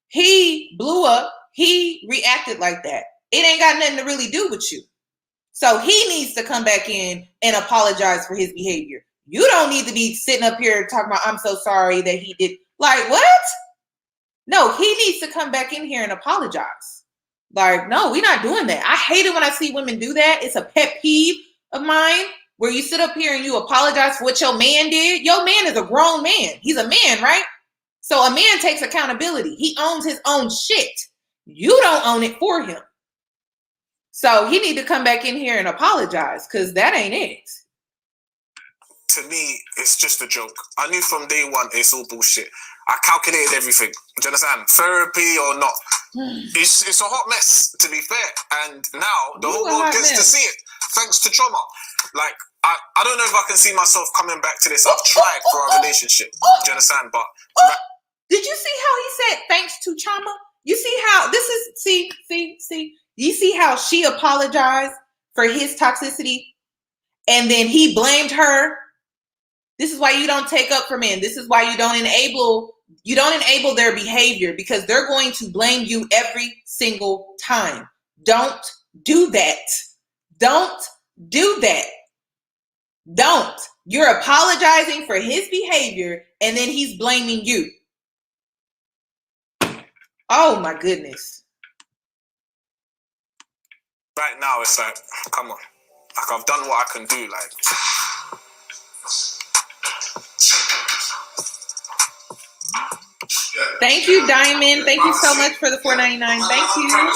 He blew up. He reacted like that. It ain't got nothing to really do with you. So he needs to come back in and apologize for his behavior. You don't need to be sitting up here talking about, I'm so sorry that he did. Like, what? No, he needs to come back in here and apologize. Like, no, we're not doing that. I hate it when I see women do that. It's a pet peeve of mine where you sit up here and you apologize for what your man did. Your man is a grown man. He's a man, right? So a man takes accountability. He owns his own shit. You don't own it for him. So he need to come back in here and apologize because that ain't it. To me, it's just a joke. I knew from day one it's all bullshit. I calculated everything. Do you understand? Therapy or not. It's a hot mess, to be fair. And now the whole world gets to see it. Thanks to Chioma. Like, I don't know if I can see myself coming back to this. I've tried for our relationship. Do you understand? But... Did you see how he said thanks to Chioma? You see how this is, see. You see how she apologized for his toxicity and then he blamed her? This is why you don't take up for men. This is why you don't enable their behavior because they're going to blame you every single time. Don't do that. Don't do that. Don't. You're apologizing for his behavior and then he's blaming you. Oh my goodness. right now it's like, come on, like I've done what I can do. Like, Thank you, Diamond. Thank you so much for the $4.99. Thank you.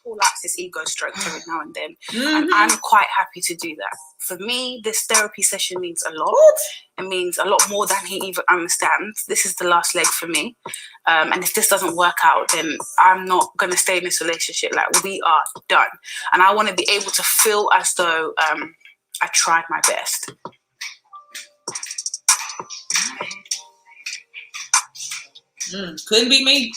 All likes this ego stroke every now and then, and I'm quite happy to do that. For me, this therapy session means a lot. It means a lot more than he even understands. This is the last leg for me, and if this doesn't work out, then I'm not going to stay in this relationship. Like, we are done, and I want to be able to feel as though I tried my best. Couldn't be me.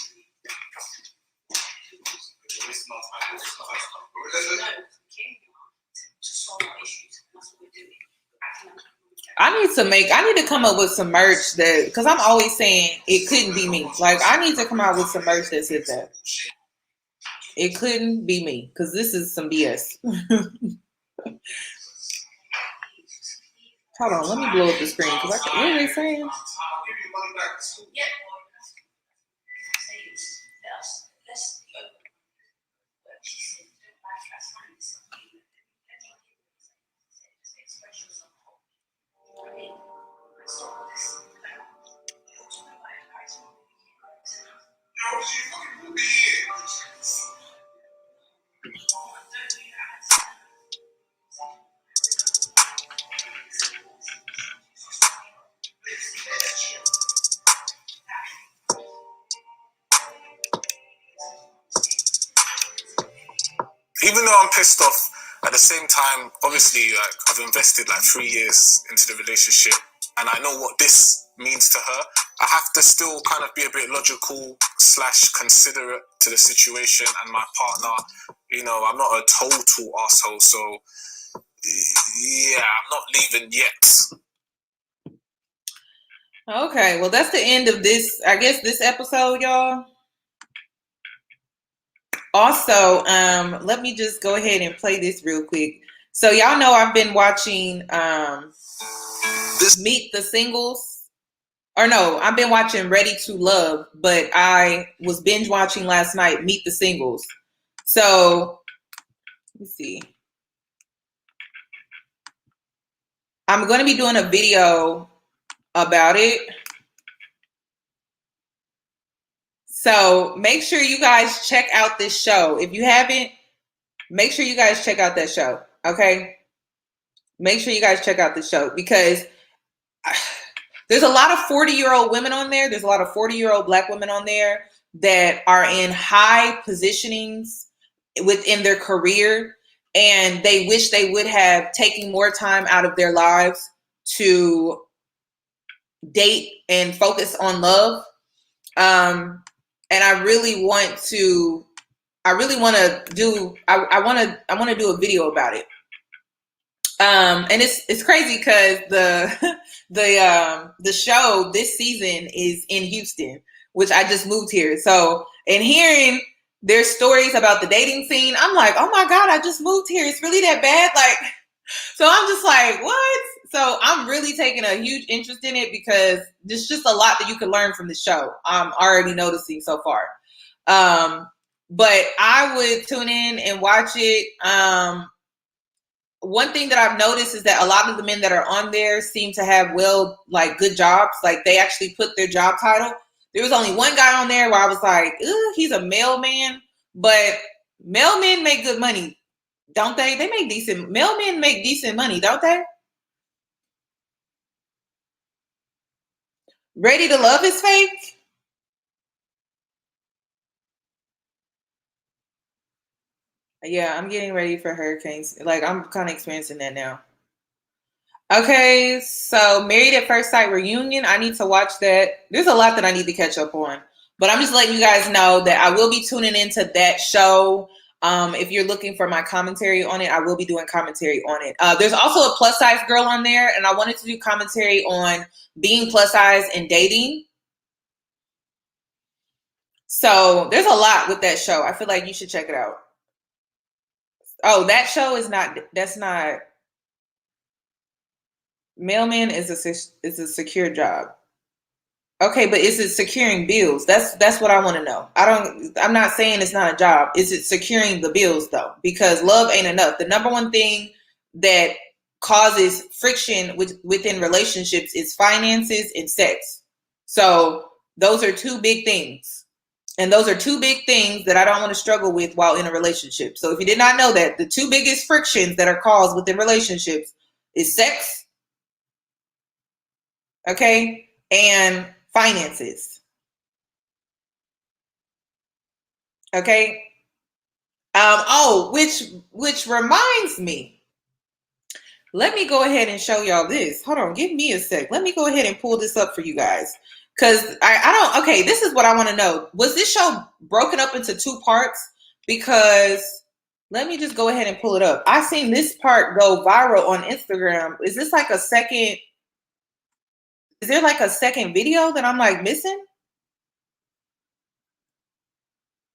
I need to come up with some merch that, because I'm always saying it couldn't be me. Like, I need to come out with some merch that says that. It couldn't be me, because this is some BS. Hold on, let me blow up the screen, because what are they saying? Even though I'm pissed off, at the same time, obviously, like, I've invested like 3 years into the relationship, and I know what this means to her. I have to still kind of be a bit logical / considerate to the situation and my partner. You know, I'm not a total asshole, so yeah, I'm not leaving yet. Okay, well, that's the end of this, I guess, this episode, y'all. Also, let me just go ahead and play this real quick. So y'all know I've been watching Meet the Singles. Or no, I've been watching Ready to Love, but I was binge watching last night Meet the Singles. So, let me see. I'm going to be doing a video about it. So make sure you guys check out this show. If you haven't, make sure you guys check out that show. Okay? Make sure you guys check out the show, because there's a lot of 40-year-old women on there. There's a lot of 40-year-old Black women on there that are in high positionings within their career, and they wish they would have taken more time out of their lives to date and focus on love. And I really want to do a video about it. And it's crazy because the show this season is in Houston, which I just moved here. So, and hearing their stories about the dating scene, I'm like, oh my God, I just moved here. It's really that bad? Like, so I'm just like, what? So I'm really taking a huge interest in it, because there's just a lot that you can learn from the show. I'm already noticing so far. But I would tune in and watch it. One thing that I've noticed is that a lot of the men that are on there seem to have good jobs. Like, they actually put their job title. There was only one guy on there where I was like, he's a mailman, but mailmen make good money, don't they? Mailmen make decent money, don't they? Ready to Love is fake? Yeah, I'm getting ready for hurricanes. Like, I'm kind of experiencing that now. Okay, so Married at First Sight reunion. I need to watch that. There's a lot that I need to catch up on. But I'm just letting you guys know that I will be tuning into that show. If you're looking for my commentary on it, I will be doing commentary on it. There's also a plus size girl on there, and I wanted to do commentary on being plus size and dating. So there's a lot with that show. I feel like you should check it out. Oh, that show is not, that's not, mailman is a secure job. Okay, but is it securing bills? That's what I want to know. I'm not saying it's not a job. Is it securing the bills though? Because love ain't enough. The number one thing that causes friction within relationships is finances and sex. So those are two big things. And those are two big things that I don't want to struggle with while in a relationship. So if you did not know that, the two biggest frictions that are caused within relationships is sex, okay, and finances. Okay. Which reminds me. Let me go ahead and show y'all this. Hold on, give me a sec. Let me go ahead and pull this up for you guys. Because I don't, okay, this is what I want to know. Was this show broken up into two parts? Because let me just go ahead and pull it up. I seen this part go viral on Instagram. Is this like a second? Is there like a second video that I'm like missing?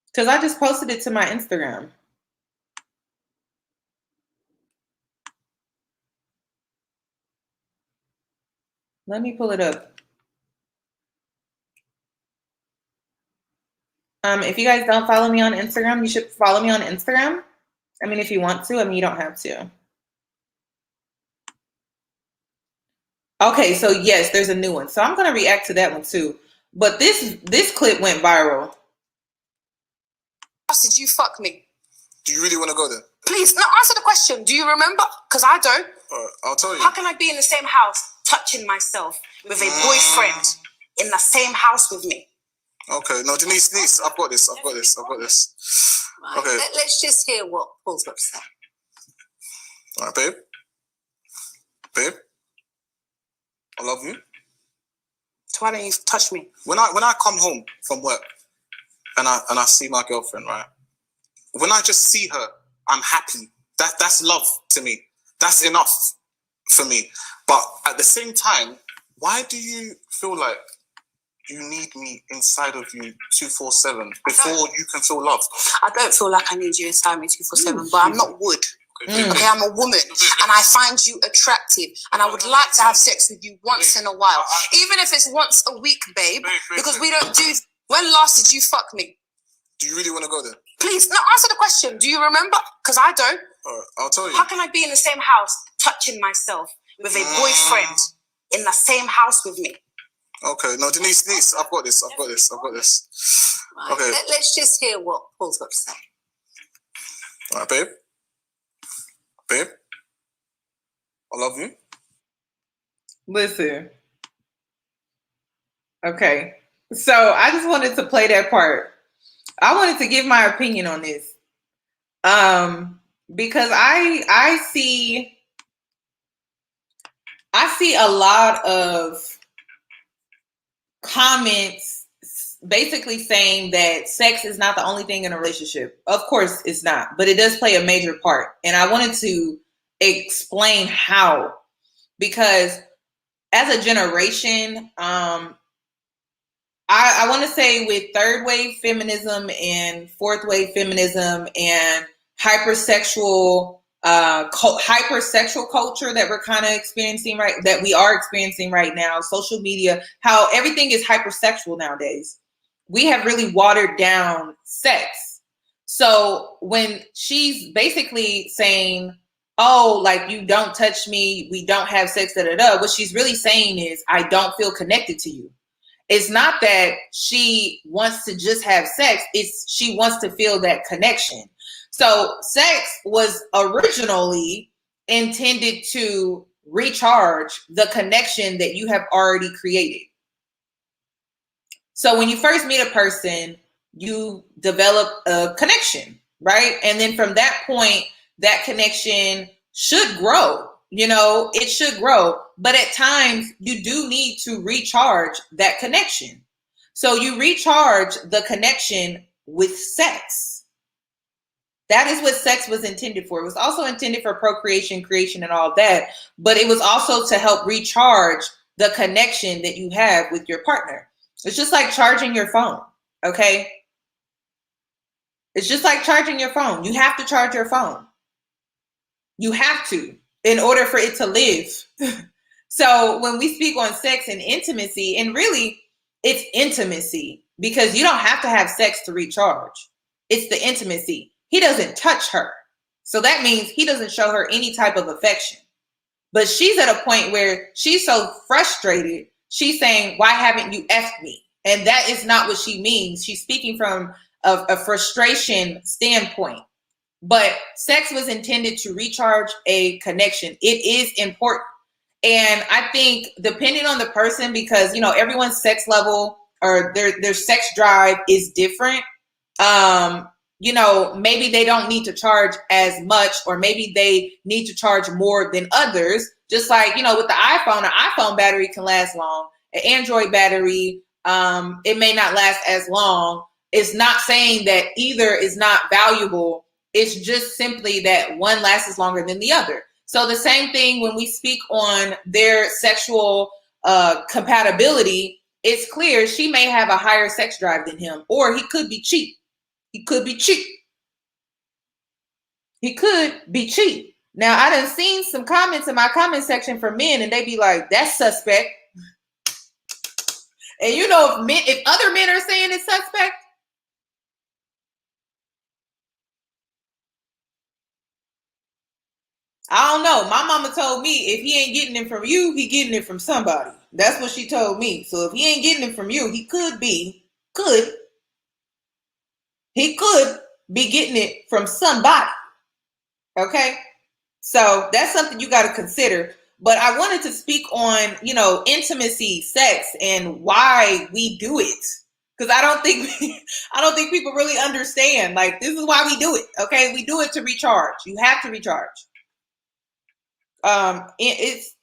Because I just posted it to my Instagram. Let me pull it up. If you guys don't follow me on Instagram, you should follow me on Instagram. I mean, if you want to, I mean, you don't have to. Okay, so yes, there's a new one. So I'm going to react to that one too. But this clip went viral. Did you fuck me? Do you really want to go there? Please, no, answer the question. Do you remember? Because I don't. I'll tell you. How can I be in the same house touching myself with a boyfriend in the same house with me? Okay, no, Denise, I've got this. Right. Okay. Let's just hear what Paul's got to say. All right, babe. Babe, I love you. So why don't you touch me? When I come home from work and I see my girlfriend, right? When I just see her, I'm happy. That's love to me. That's enough for me. But at the same time, why do you feel like you need me inside of you 247 before you can feel love? I don't feel like I need you inside me 247, but I'm not wood. Okay, I'm a woman and I find you attractive and I would like to have sex with you once in a while. Even if it's once a week, babe, because we don't do... When last did you fuck me? Do you really want to go there? Please, no, answer the question. Do you remember? Because I don't. I'll tell you. How can I be in the same house touching myself with a boyfriend in the same house with me? Okay, no, Denise, I've got this. Right. Okay. Let's just hear what Paul's got to say. All right, babe. Babe, I love you. Listen. Okay. So I just wanted to play that part. I wanted to give my opinion on this. Because I see a lot of comments basically saying that sex is not the only thing in a relationship. Of course it's not, but it does play a major part. And I wanted to explain how, because as a generation, I want to say with third wave feminism and fourth wave feminism and hypersexual culture that we're kind of experiencing right now, social media, how everything is hypersexual nowadays. We have really watered down sex. So when she's basically saying, oh, like, you don't touch me, we don't have sex, what she's really saying is, I don't feel connected to you. It's not that she wants to just have sex, it's she wants to feel that connection. So sex was originally intended to recharge the connection that you have already created. So when you first meet a person, you develop a connection, right? And then from that point, that connection should grow. It should grow. But at times, you do need to recharge that connection. So you recharge the connection with sex. That is what sex was intended for. It was also intended for procreation, creation, and all that. But it was also to help recharge the connection that you have with your partner. It's just like charging your phone, okay? It's just like charging your phone. You have to charge your phone. You have to, in order for it to live. So when we speak on sex and intimacy, and really, It's intimacy, because you don't have to have sex to recharge. It's the intimacy. He doesn't touch her. So that means he doesn't show her any type of affection. But she's at a point where she's so frustrated. She's saying, why haven't you effed me? And that is not what she means. She's speaking from a frustration standpoint. But sex was intended to recharge a connection. It is important. And I think depending on the person, because, you know, everyone's sex level or their sex drive is different. You know, maybe they don't need to charge as much, or maybe they need to charge more than others. Just like, you know, with the iPhone, an iPhone battery can last long. An Android battery, it may not last as long. It's not saying that either is not valuable. It's just simply that one lasts longer than the other. So the same thing when we speak on their sexual compatibility, it's clear she may have a higher sex drive than him, or he could be cheap. He could be cheap. He could be cheap. Now, I done seen some comments in my comment section for men, and they be like, that's suspect. And you know, if other men are saying it's suspect, I don't know. My mama told me if he ain't getting it from you, he getting it from somebody. That's what she told me. So if he ain't getting it from you, he could be getting it from somebody. Okay? So that's something you got to consider. But I wanted to speak on, you know, intimacy, sex, and why we do it. Because I don't think people really understand. Like, this is why we do it. Okay? We do it to recharge. You have to recharge.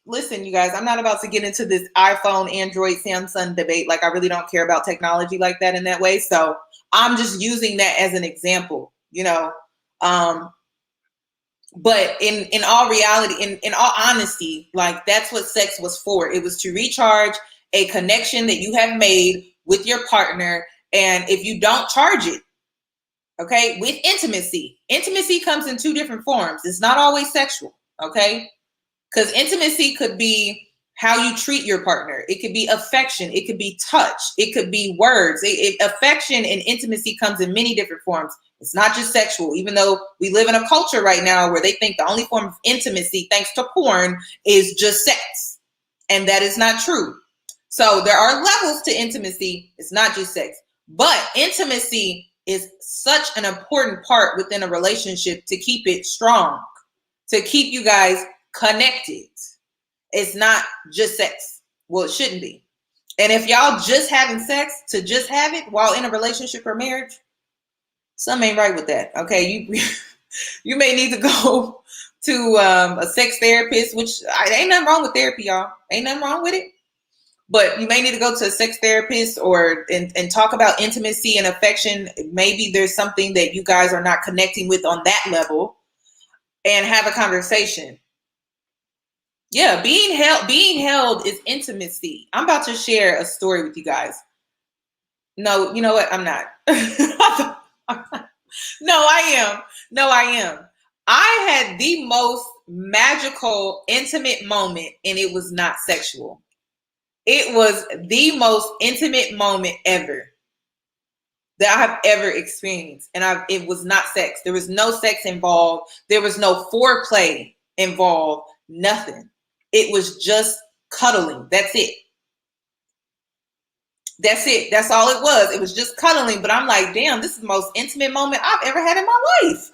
Listen, you guys, I'm not about to get into this iPhone, Android, Samsung debate. Like, I really don't care about technology like that in that way. So I'm just using that as an example, you know. But in all reality, in all honesty, like, that's what sex was for. It was to recharge a connection that you have made with your partner. And if you don't charge it, okay, with intimacy comes in two different forms. It's not always sexual, okay? Because intimacy could be how you treat your partner. It could be affection. It could be touch. It could be words. Affection and intimacy comes in many different forms. It's not just sexual, even though we live in a culture right now where they think the only form of intimacy, thanks to porn, is just sex. And that is not true. So there are levels to intimacy. It's not just sex. But intimacy is such an important part within a relationship to keep it strong, to keep you guys connected. It's not just sex. Well, it shouldn't be. And if y'all just having sex to just have it while in a relationship or marriage, something ain't right with that. Okay, you may need to go to a sex therapist, which ain't nothing wrong with therapy, y'all. Ain't nothing wrong with it. But you may need to go to a sex therapist and talk about intimacy and affection. Maybe there's something that you guys are not connecting with on that level, and have a conversation. Yeah, being held is intimacy. I'm about to share a story with you guys. No, you know what? I'm not. No, I am. I had the most magical, intimate moment, and it was not sexual. It was the most intimate moment ever that I have ever experienced. And it was not sex. There was no sex involved. There was no foreplay involved. Nothing. It was just cuddling. That's it. That's all it was. It was just cuddling. But I'm like, damn, this is the most intimate moment I've ever had in my life.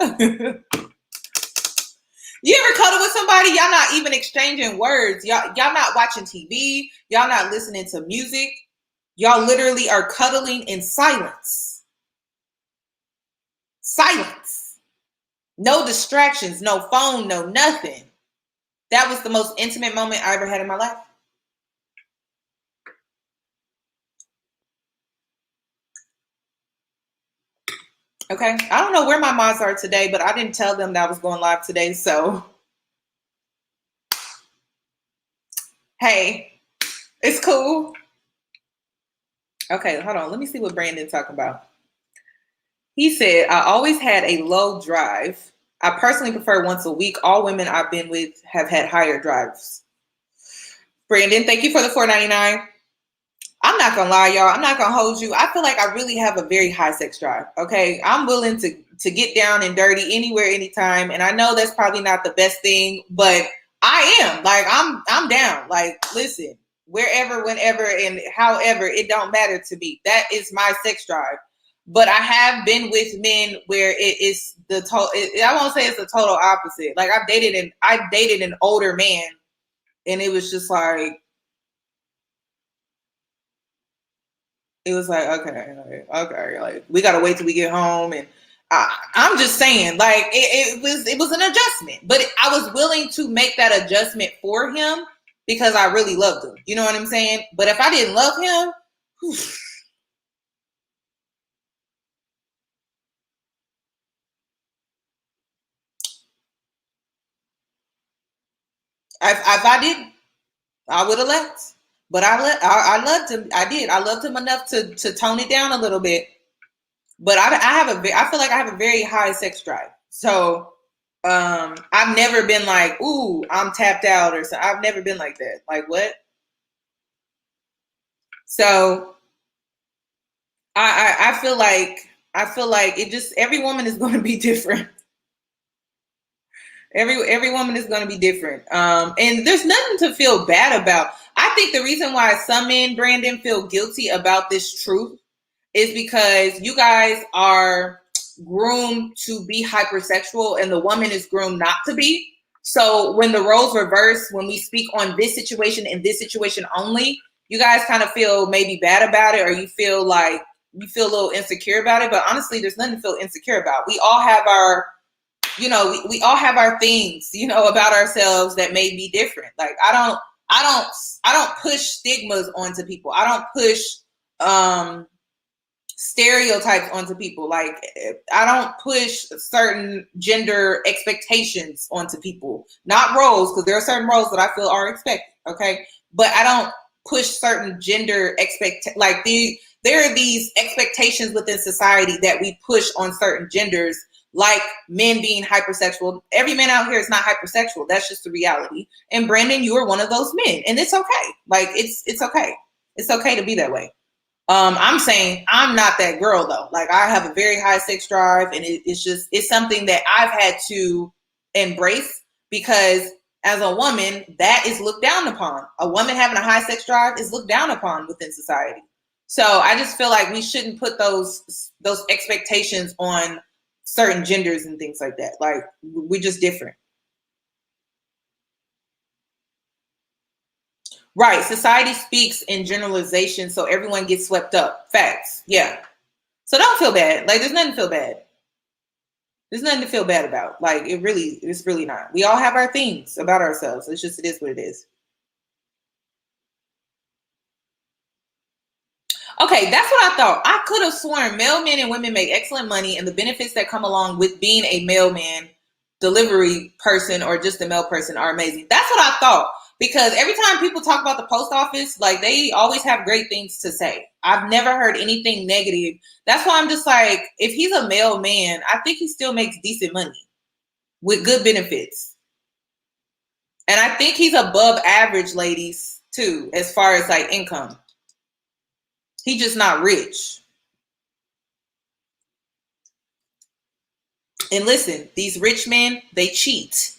You ever cuddle with somebody? Y'all not even exchanging words. Y'all not watching TV. Y'all not listening to music. Y'all literally are cuddling in silence. Silence. No distractions, no phone, no nothing. That was the most intimate moment I ever had in my life. Okay. I don't know where my mods are today, but I didn't tell them that I was going live today. So, hey, it's cool. Okay, hold on. Let me see what Brandon's talking about. He said, I always had a low drive. I personally prefer once a week. All women I've been with have had higher drives. Brandon, thank you for the $4.99. I'm not gonna lie, y'all. I'm not gonna hold you. I feel like I really have a very high sex drive. Okay, I'm willing to get down and dirty anywhere, anytime. And I know that's probably not the best thing, but I am. Like I'm down. Like listen, wherever, whenever, and however, it don't matter to me. That is my sex drive. But I have been with men where it is the total. I won't say it's the total opposite. Like I dated an older man, and it was just like. It was like, okay, like we gotta wait till we get home, and I'm just saying, like it was an adjustment, but I was willing to make that adjustment for him because I really loved him. You know what I'm saying? But if I didn't love him, whew, if I didn't, I would have left. But I loved him. I did. I loved him enough to tone it down a little bit. But I feel like I have a very high sex drive. So I've never been like, ooh, I'm tapped out or something. I've never been like that. Like what? So I feel like it just every woman is going to be different. Every woman is going to be different. And there's nothing to feel bad about. I think the reason why some men, Brandon, feel guilty about this truth is because you guys are groomed to be hypersexual and the woman is groomed not to be. So when the roles reverse, when we speak on this situation and this situation only, you guys kind of feel maybe bad about it, or you feel like you feel a little insecure about it. But honestly, there's nothing to feel insecure about. We all have our, we all have our things, about ourselves that may be different. Like I don't push stigmas onto people. I don't push stereotypes onto people. Like I don't push certain gender expectations onto people, not roles, because there are certain roles that I feel are expected. Okay. But I don't push certain gender there are these expectations within society that we push on certain genders, like men being hypersexual. Every man out here is not hypersexual. That's just the reality. And Brandon, you are one of those men, and it's okay. Like it's okay. It's okay to be that way. I'm saying I'm not that girl though. Like I have a very high sex drive, and it's something that I've had to embrace because as a woman, that is looked down upon. A woman having a high sex drive is looked down upon within society. So I just feel like we shouldn't put those expectations on certain genders and things like that. Like we're just different. Right. Society speaks in generalization, so everyone gets swept up. Facts. Yeah. So don't feel bad. Like there's nothing to feel bad. There's nothing to feel bad about. Like it's really not. We all have our things about ourselves. It is what it is. Okay, that's what I thought. I could have sworn male men and women make excellent money, and the benefits that come along with being a mailman, delivery person, or just a mail person are amazing. That's what I thought. Because every time people talk about the post office, like they always have great things to say. I've never heard anything negative. That's why I'm just like, if he's a mailman, I think he still makes decent money with good benefits. And I think he's above average, ladies, too, as far as like income. He's just not rich. And listen, these rich men, they cheat.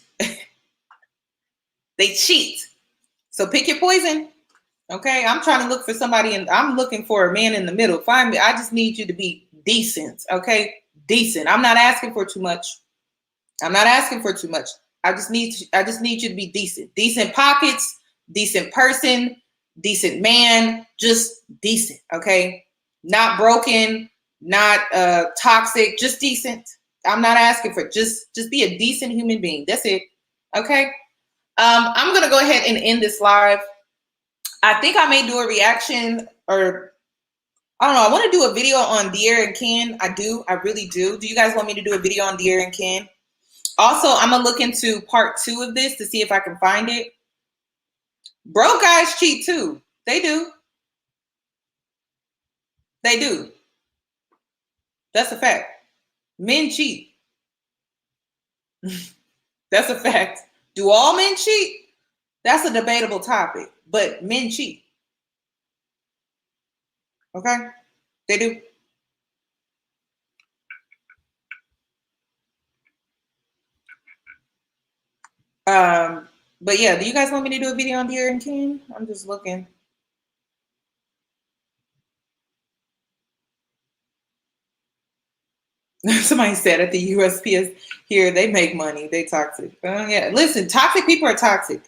They cheat. So pick your poison. Okay, I'm trying to look for somebody, and I'm looking for a man in the middle. Find me. I just need you to be decent. Okay, decent. I'm not asking for too much. I'm not asking for too much. I just need you to be decent. Decent pockets, decent person, decent man, just decent. Okay, not broken, not toxic, just decent. I'm not asking for just be a decent human being. That's it. Okay. I'm gonna go ahead and end this live. I think I may do a reaction, or I don't know. I want to do a video on De'Aaron and Ken. I do. I really do. Do you guys want me to do a video on De'Aaron and Ken? Also, I'm going to look into part 2 of this to see if I can find it. Broke guys cheat too. They do. They do. That's a fact. Men cheat. That's a fact. Do all men cheat? That's a debatable topic, but men cheat. Okay? They do. But yeah, do you guys want me to do a video on Deer and King? I'm just looking. Somebody said at the USPS here, they make money. They toxic. Yeah, listen, toxic people are toxic.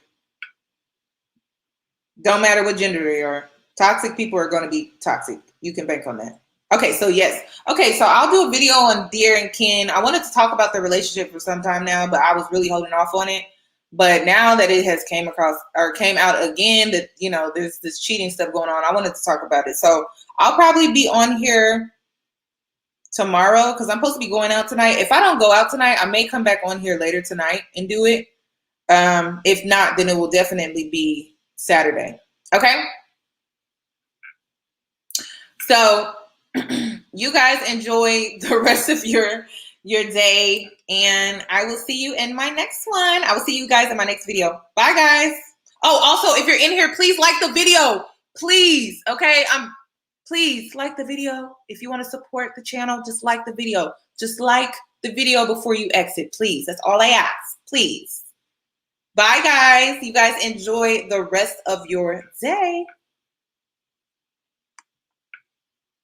Don't matter what gender they are. Toxic people are going to be toxic. You can bank on that. Okay, so yes. Okay, so I'll do a video on Deer and Ken. I wanted to talk about the relationship for some time now, but I was really holding off on it. But now that it has came out again, that, you know, there's this cheating stuff going on, I wanted to talk about it. So I'll probably be on here tomorrow because I'm supposed to be going out tonight. If I don't go out tonight, I may come back on here later tonight and do it. If not, then it will definitely be Saturday. Okay? So you guys enjoy the rest of your day, and I will see you in my next one. I will see you guys in my next video. Bye, guys. Oh, also, if you're in here, please like the video. Please, okay? Please like the video. If you want to support the channel, just like the video. Just like the video before you exit, please. That's all I ask. Please. Bye, guys. You guys enjoy the rest of your day.